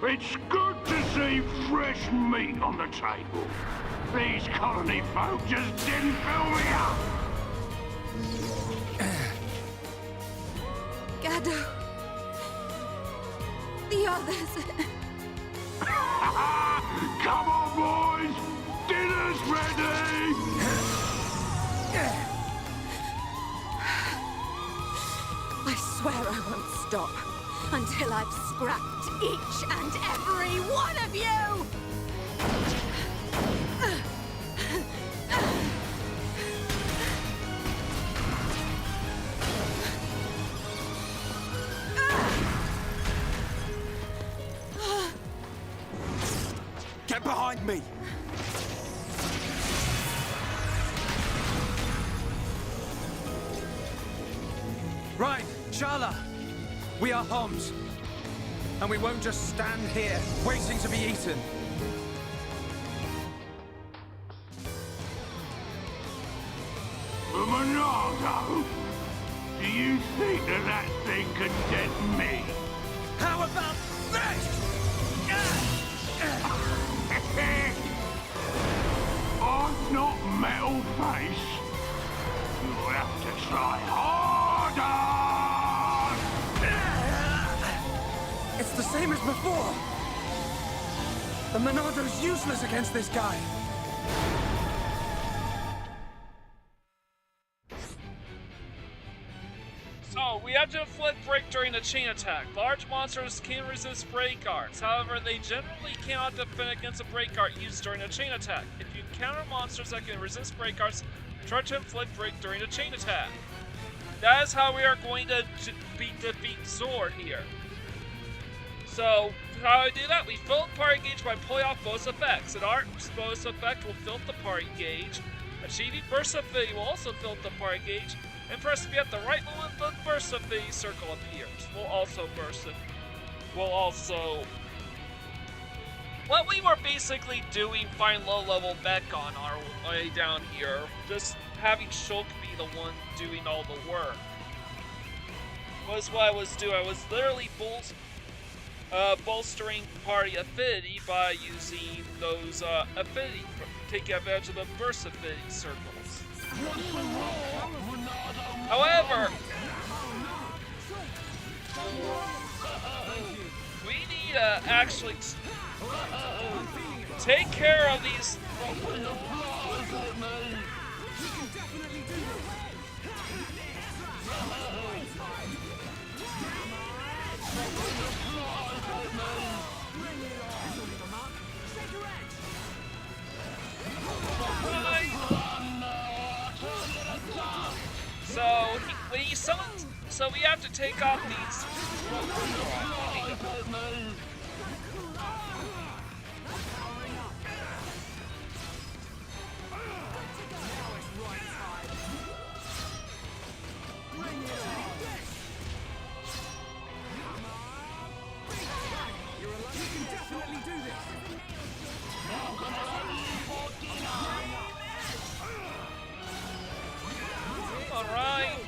It's good to see fresh meat on the table. These colony folk just didn't fill me up. Gado. The others. Come on, boys! Dinner's ready! I swear I won't stop until I've scrapped each and every one of you! Get behind me! Right, Shala. We are Homs. And we won't just stand here, waiting to be eaten. Monado? Do you think that thing could get me? How about this? I'm not Metal Face. You'll have to try harder! It's the same as before. The Monado's useless against this guy. So, we have to inflict break during a chain attack. Large monsters can resist break arts. However, they generally cannot defend against a break art used during a chain attack. If you encounter monsters that can resist break arts, try to inflict break during a chain attack. That is how we are going to defeat Zord here. So, how do we do that? We fill the party gauge by pulling off bonus effects. An art bonus effect will fill the party gauge. Achieving burst affinity will also fill the party gauge. And press B at the right moment, the burst affinity circle appears. We'll also burst it. We'll also... What we were basically doing, find low-level mech on our way down here. Just having Shulk be the one doing all the work. Was what I was doing. I was literally bolstering party affinity by using those affinity, taking advantage of the burst affinity circles. However, we need to actually take care of these. So we have to take off these. All right.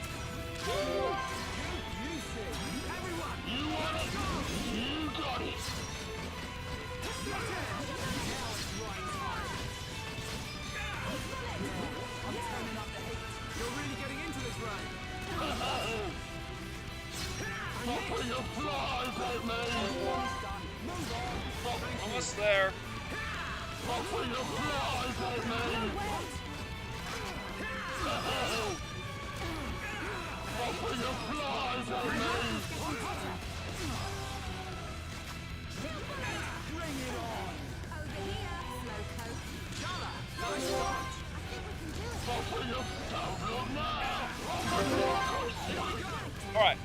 there. Alright.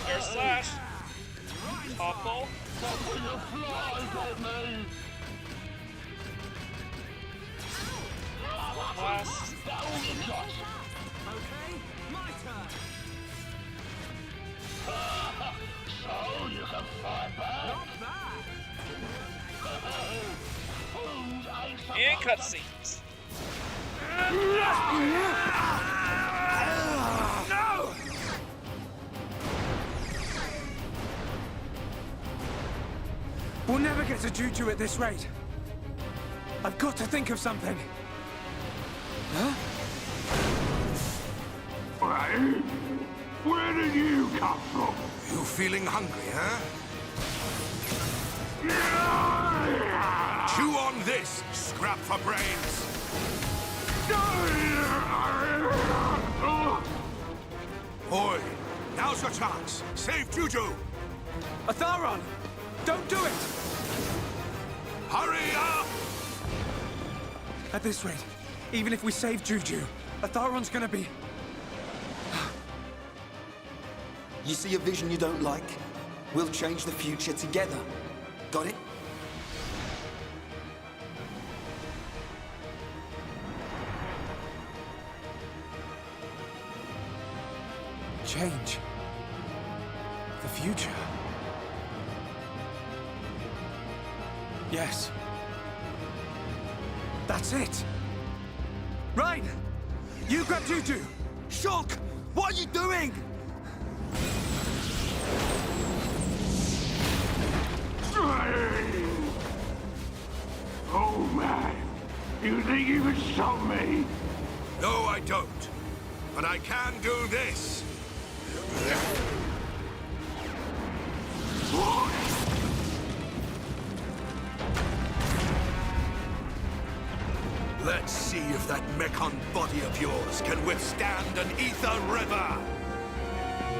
Air slash. Topple. Last. Okay, my turn. So you can fight back. Not bad. And cutscenes. No! We'll never get to Juju at this rate. I've got to think of something. Huh? Hey, where did you come from? You feeling hungry, huh? Chew on this, scrap for brains. Boy, now's your chance. Save Juju. Atharon! Don't do it! Hurry up! At this rate, even if we save Juju, Atharon's gonna be... You see a vision you don't like? We'll change the future together. Got it? Change. The future. Yes. That's it. Right! You grab Juju! Shulk! What are you doing? Oh man, you think you can stop me? No, I don't. But I can do this. Let's see if that mechon body of yours can withstand an ether river.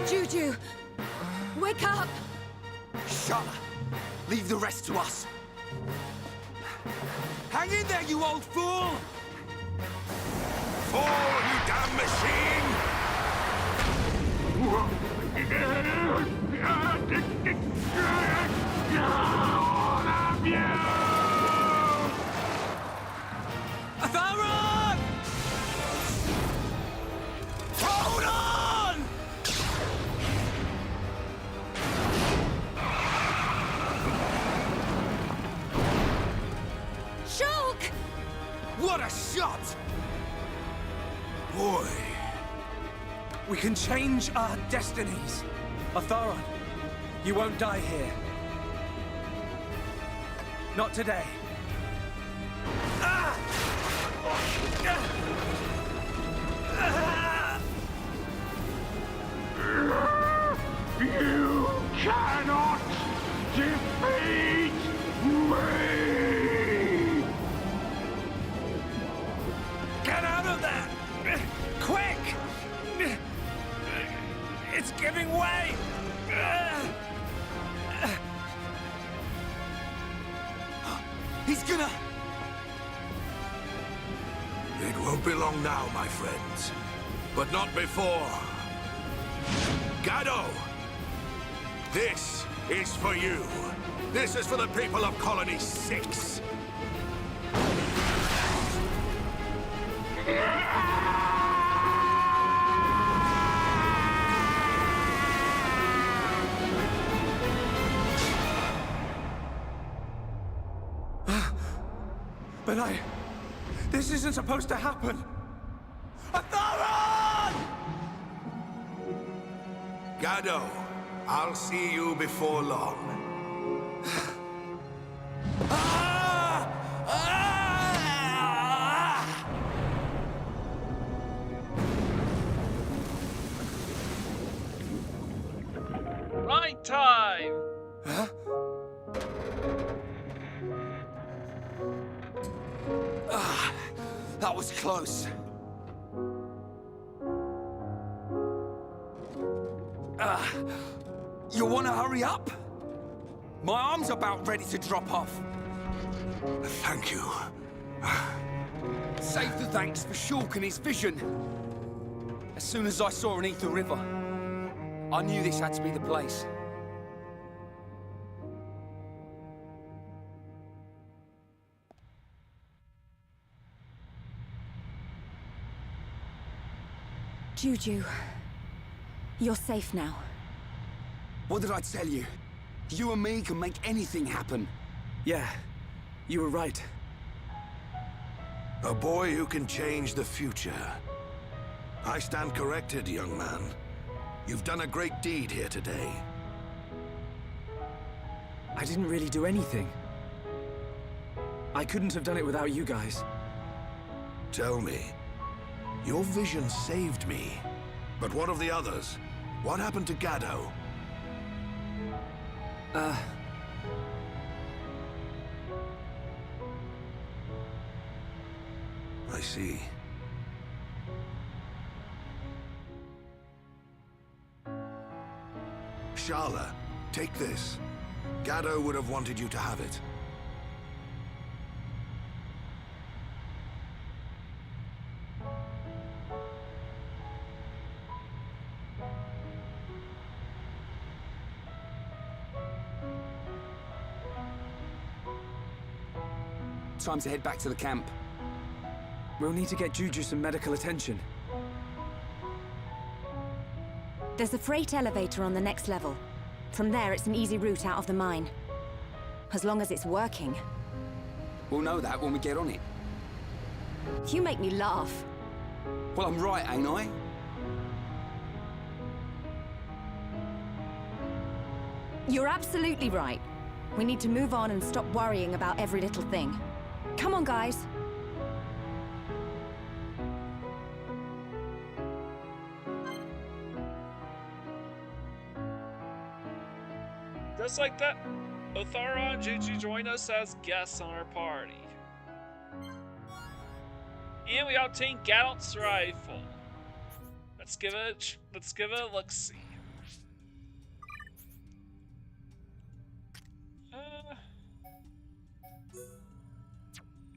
Juju! Wake up! Shala, leave the rest to us. Hang in there, you old fool! Fall, you damn machine! Atharon! Hold on! Shulk! What a shot! Boy, We can change our destinies. Atharon, you won't die here. Not today. Ah! You cannot defeat me! Get out of there! Quick! It's giving way! He's gonna... it won't be long now, my friends. But not before. Gado! This is for you. This is for the people of Colony 6. But this isn't supposed to happen. Atharon! Gado, I'll see you before long. Ah! Ah! Grind time! Huh? Ah, that was close. You want to hurry up? My arm's about ready to drop off. Thank you. Save the thanks for Shulk and his vision. As soon as I saw an ether river, I knew this had to be the place. Juju, you're safe now. What did I tell you? You and me can make anything happen. Yeah, you were right. A boy who can change the future. I stand corrected, young man. You've done a great deed here today. I didn't really do anything. I couldn't have done it without you guys. Tell me, your vision saved me. But what of the others? What happened to Gaddo? I see. Shala, take this. Gaddo would have wanted you to have it. Time to head back to the camp. We'll need to get Juju some medical attention. There's a freight elevator on the next level. From there, it's an easy route out of the mine. As long as it's working. We'll know that when we get on it. You make me laugh. Well, I'm right, ain't I? You're absolutely right. We need to move on and stop worrying about every little thing. Come on, guys. Just like that, Othara and Juju join us as guests on our party. And we obtain Gallant's rifle. Let's give it a look-see.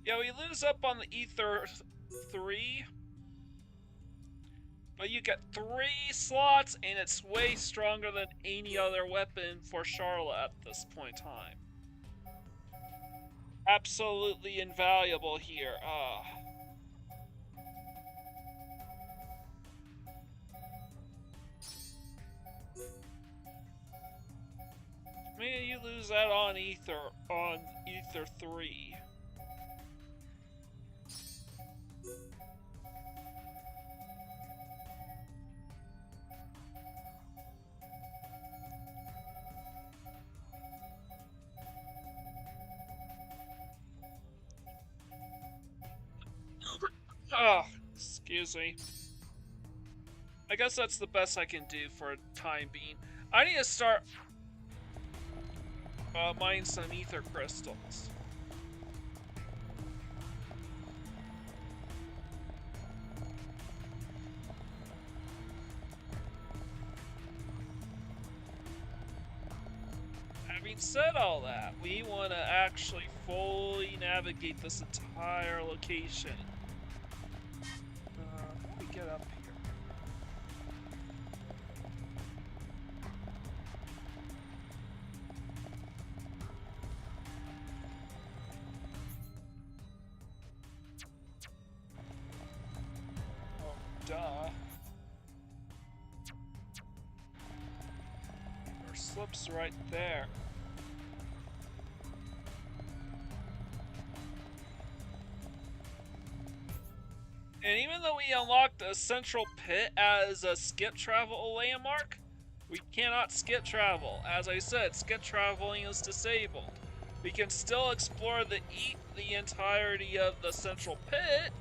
Yeah, we lose up on the Ether 3. But you get 3 slots, and it's way stronger than any other weapon for Charlotte at this point in time. Absolutely invaluable here. Maybe you lose that on Ether 3. Oh, excuse me. I guess that's the best I can do for a time being. I need to start mining some ether crystals. Having said all that, we want to actually fully navigate this entire location. How do we get up here? Oh, duh. Our slip's right there. And even though we unlocked the central pit as a skip travel landmark, we cannot skip travel. As I said, skip traveling is disabled. We can still explore the entirety of the central pit.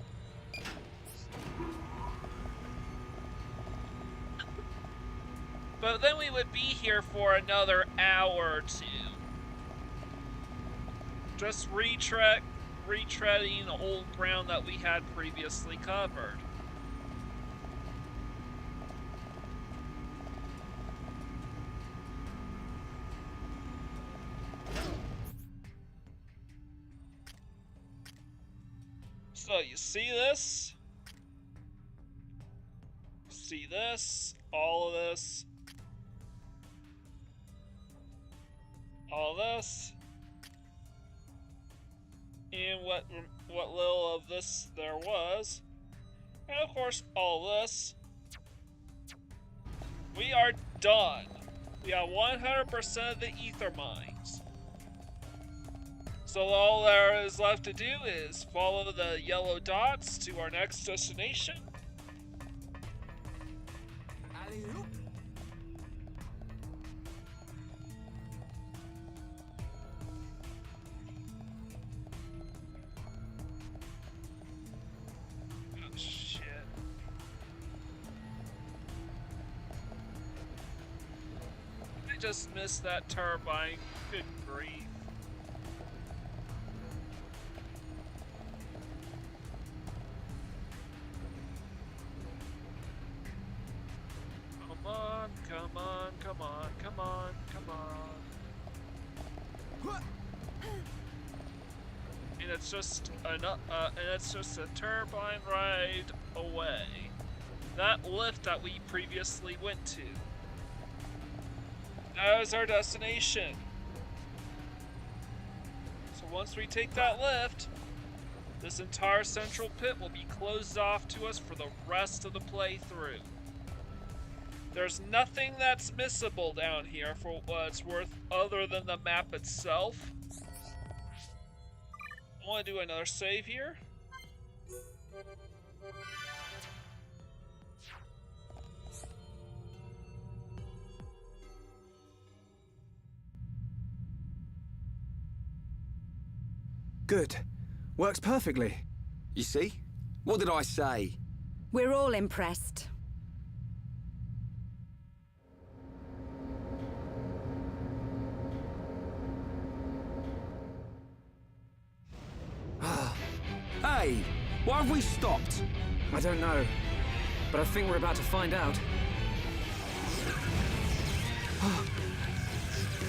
But then we would be here for another hour or two. Just retreading old ground that we had previously covered. So you see this? See this? All of this? All this? And what little of this there was. And of course, all this. We are done. We have 100% of the ether mines. So all there is left to do is follow the yellow dots to our next destination. Alley-oop. Oh shit. I just missed that turbine. Good grief. Come on, come on, come on, come on, come on. And it's just a turbine ride away. That lift that we previously went to. That is our destination. So once we take that lift, this entire central pit will be closed off to us for the rest of the playthrough. There's nothing that's missable down here for what it's worth other than the map itself. I want to do another save here. Good. Works perfectly. You see? What did I say? We're all impressed. Hey, why have we stopped? I don't know, but I think we're about to find out.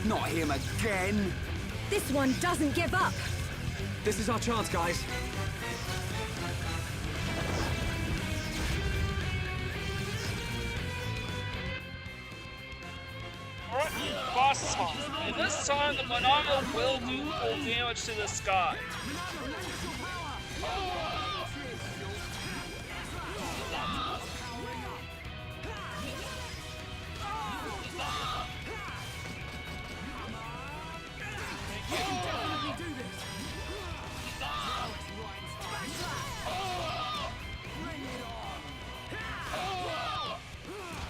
Not him again. This one doesn't give up. This is our chance, guys. Alright, boss time. And this time the Monado will do full damage to the sky.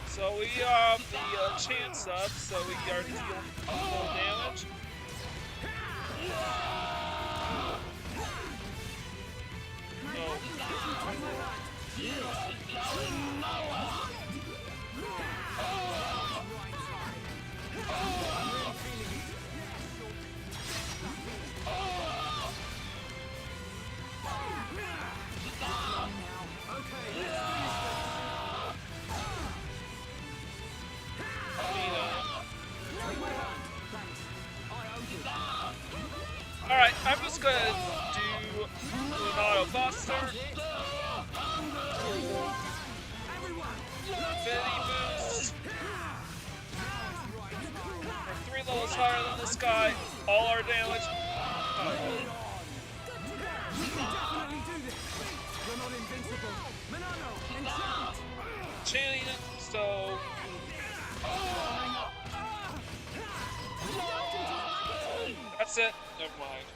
So we have the chance up, so we are dealing full damage. Alright, I'm just gonna do an auto buster. Infinity boost. We're 3 levels higher than this guy. All our damage. Chanting it, so. That's it. Never mind.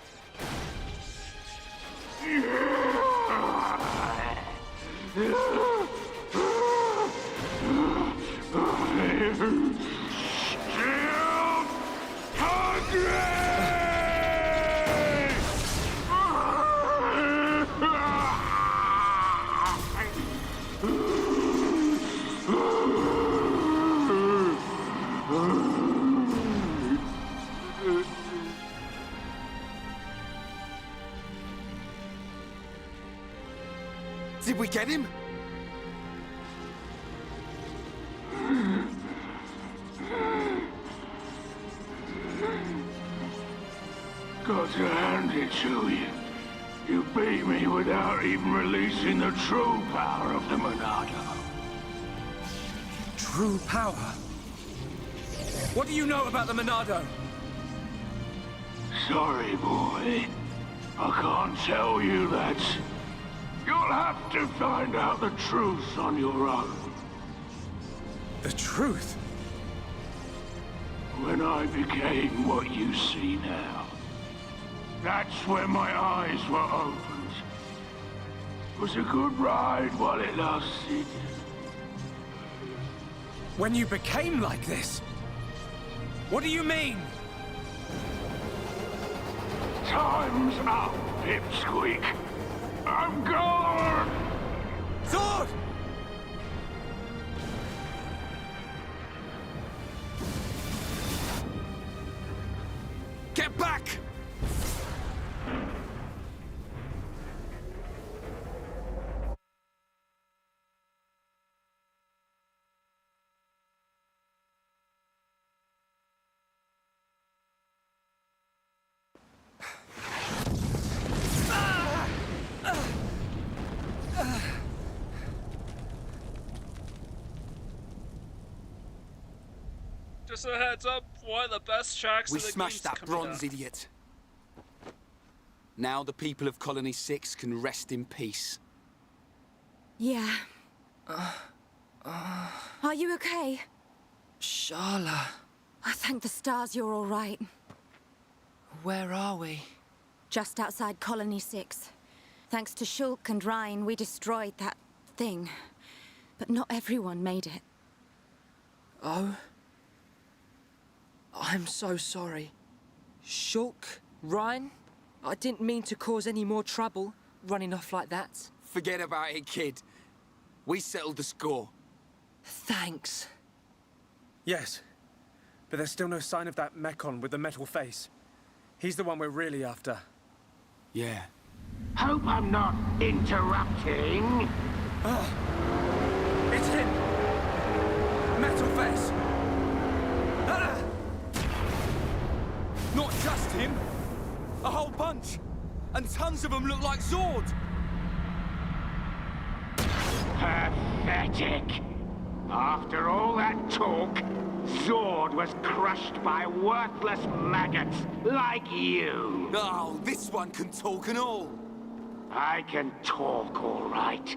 Still hungry! Did we get him? Got to hand it to you. You beat me without even releasing the true power of the Monado. True power? What do you know about the Monado? Sorry, boy. I can't tell you that. You'll have to find out the truth on your own. The truth? When I became what you see now, that's when my eyes were opened. It was a good ride while it lasted. When you became like this? What do you mean? Time's up, Pipsqueak. I'm gone! Sword! Get back! Just a heads up, one of the best tracks We of the smashed game's that coming bronze up. idiot. Now the people of Colony 6 can rest in peace. Yeah. Are you okay? Shala, I thank the stars you're all right. where are we? Just outside Colony 6. Thanks to Shulk and Rhine, we destroyed that thing. But not everyone made it. Oh? I'm so sorry. Shulk? Ryan? I didn't mean to cause any more trouble, running off like that. Forget about it, kid. We settled the score. Thanks. Yes, but there's still no sign of that mechon with the metal face. He's the one we're really after. Yeah. Hope I'm not interrupting. It's him! Metal face! Ah! Not just him! A whole bunch! And tons of them look like Zord! Pathetic. After all that talk, Zord was crushed by worthless maggots like you. Oh, this one can talk and all! I can talk all right.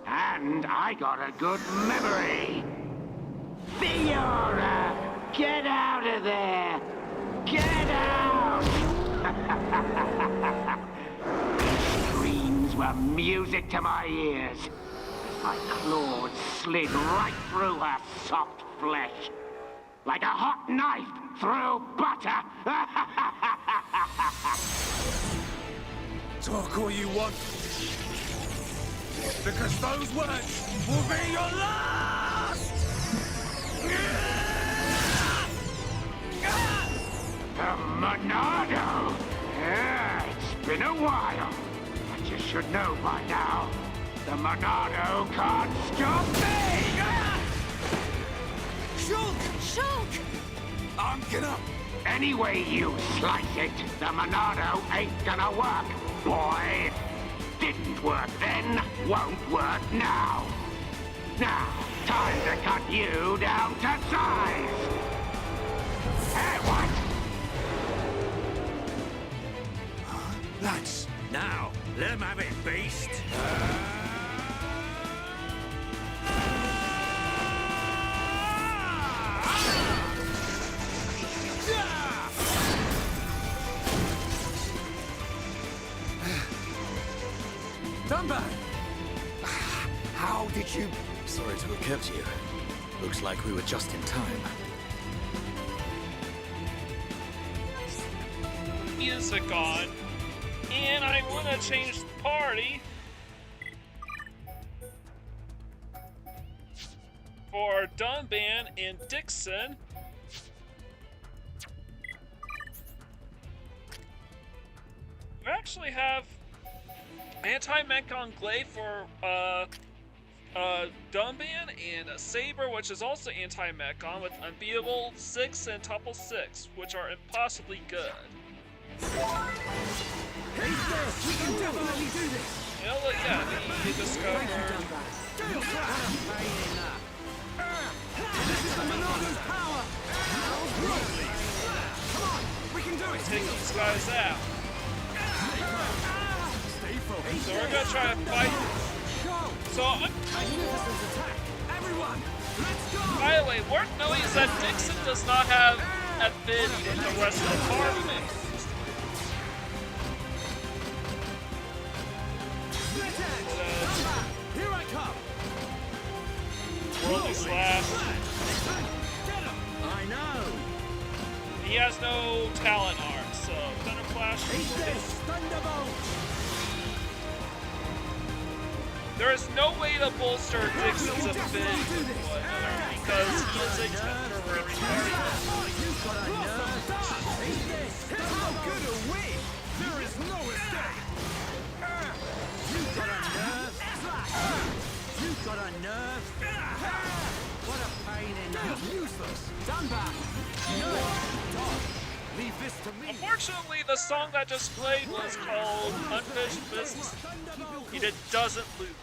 And I got a good memory. Fiora! Get out of there! Get out! Screams were music to my ears. My claws slid right through her soft flesh. Like a hot knife through butter. Talk all you want. Because those words will be your last! The Monado! Yeah, it's been a while. But you should know by now. The Monado can't stop me! Shulk! Shulk! I'm gonna... Any way you slice it, the Monado ain't gonna work, boy. Didn't work then, won't work now. Now, time to cut you down to size. Hey, what? Lads, Now, let him have it, beast. Dunbar! how did you... Sorry to have kept you. Looks like we were just in time. Music on. And I want to change the party for Dunban and Dixon. We actually have anti-mechon glaive for Dumban, and a saber, which is also anti-mechon with unbeatable 6 and topple 6, which are impossibly good. We can definitely do this! You know what? Yeah, we discovered. This is the Monado's power! Come on, we can do it! Take these guys out. Stay focused. So we're gonna try to fight. So, Magnificent attack! Everyone, let's go! by the way, worth knowing is that Dixon does not have affinity with the rest of the party. Here I come! Worldly slash. I know. He has no talent art, so Thunder Flash. Thunderbolt! There is no way to bolster Dixon's affinity with one another because he is a temporary target. How good are we? There is no escape! You've got a nerve. You've got a nerve. What a pain in the... Useless! Done back! Leave this to me! Unfortunately, the song that just played was called Unfinished Business. It doesn't loop.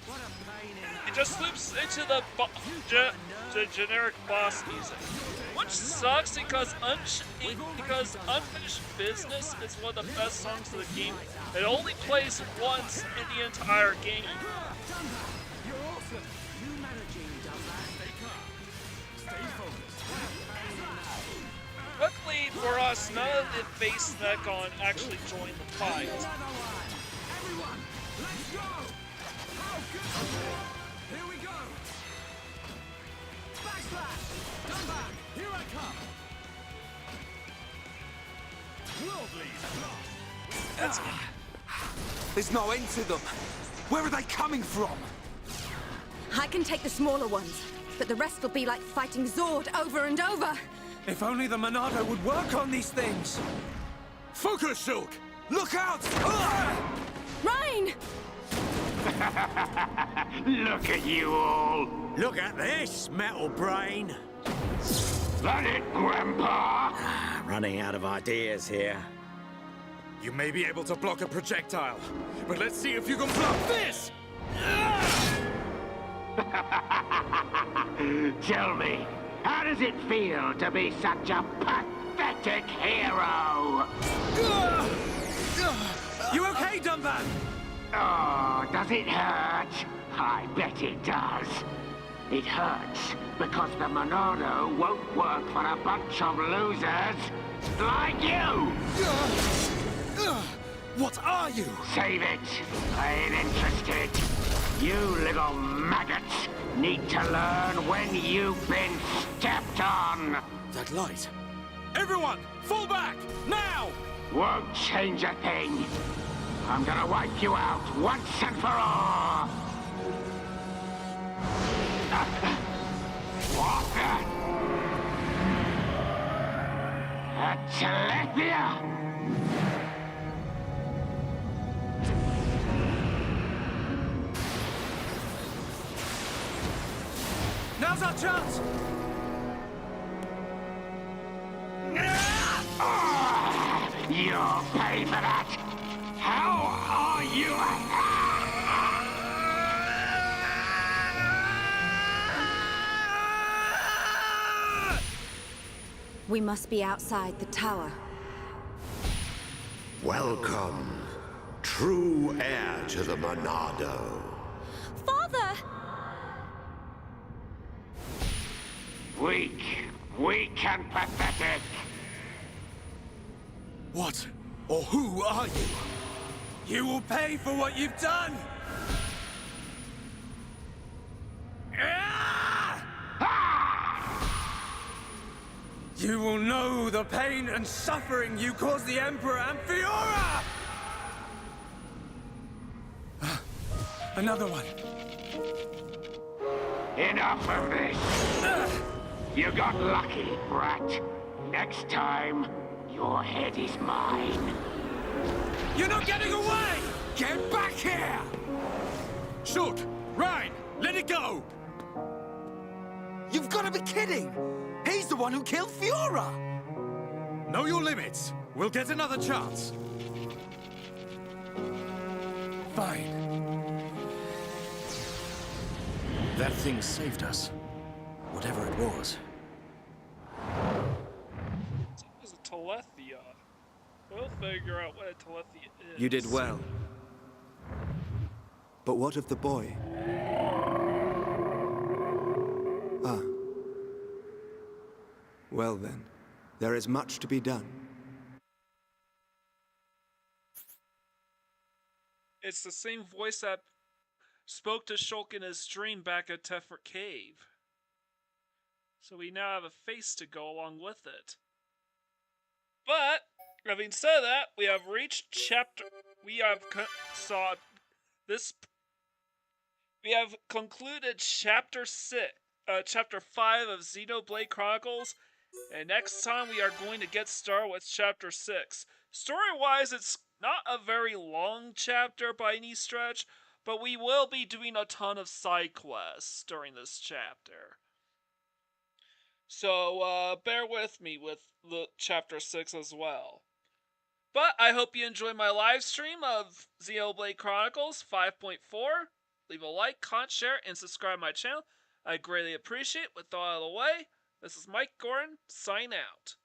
What a pain in the... It just loops into the generic boss music, which sucks because Unfinished Business is one of the best songs of the game. It only plays once in the entire game. You're awesome! You managing, Dumbass. Stay calm. Stay focused. Luckily for us, none of the face mechon actually joined the fight. Everyone, let's go! How good! Here we go! Backslash! Come back! Here I come! Worldly blast! That's There's no end to them. Where are they coming from? I can take the smaller ones, but the rest will be like fighting Zord over and over. If only the Monado would work on these things. Focus, Shulk! Look out! Rhine! Look at you all. Look at this, metal brain. That it, Grandpa? Running out of ideas here. You may be able to block a projectile, but let's see if you can block this! Tell me, how does it feel to be such a pathetic hero? You okay, Dumban? Oh, does it hurt? I bet it does. It hurts because the Monado won't work for a bunch of losers like you! What are you? Save it. I ain't interested. You little maggots need to learn when you've been stepped on. That light. Everyone, fall back, now! Won't change a thing. I'm gonna wipe you out once and for all. What the? Telepia? Now's our chance! You'll pay for that. How are you? We must be outside the tower. Welcome, true heir to the Monado. Father! Weak and pathetic. What or who are you? You will pay for what you've done! You will know the pain and suffering you caused the Emperor and Fiora! Another one. Enough of this. You got lucky, brat. Next time, your head is mine. You're not getting away! Get back here! Shulk! Rhine! Let it go! You've got to be kidding! He's the one who killed Fiora! Know your limits. We'll get another chance. Fine. That thing saved us. Whatever it was. It was a Telethia. We'll figure out what a Telethia is. You did well. But what of the boy? Ah. Well then, there is much to be done. It's the same voice that spoke to Shulk in his dream back at Tefert Cave. So we now have a face to go along with it. But, having said that, we have reached chapter... We have concluded chapter 5 of Xenoblade Chronicles, and next time we are going to get started with chapter 6. Story-wise, it's not a very long chapter by any stretch, but we will be doing a ton of side quests during this chapter. So, bear with me with the chapter 6 as well. But I hope you enjoyed my live stream of Xenoblade Chronicles 5.4. Leave a like, comment, share, and subscribe to my channel. I greatly appreciate it. With all out of the way, this is Mike Gordon, sign out.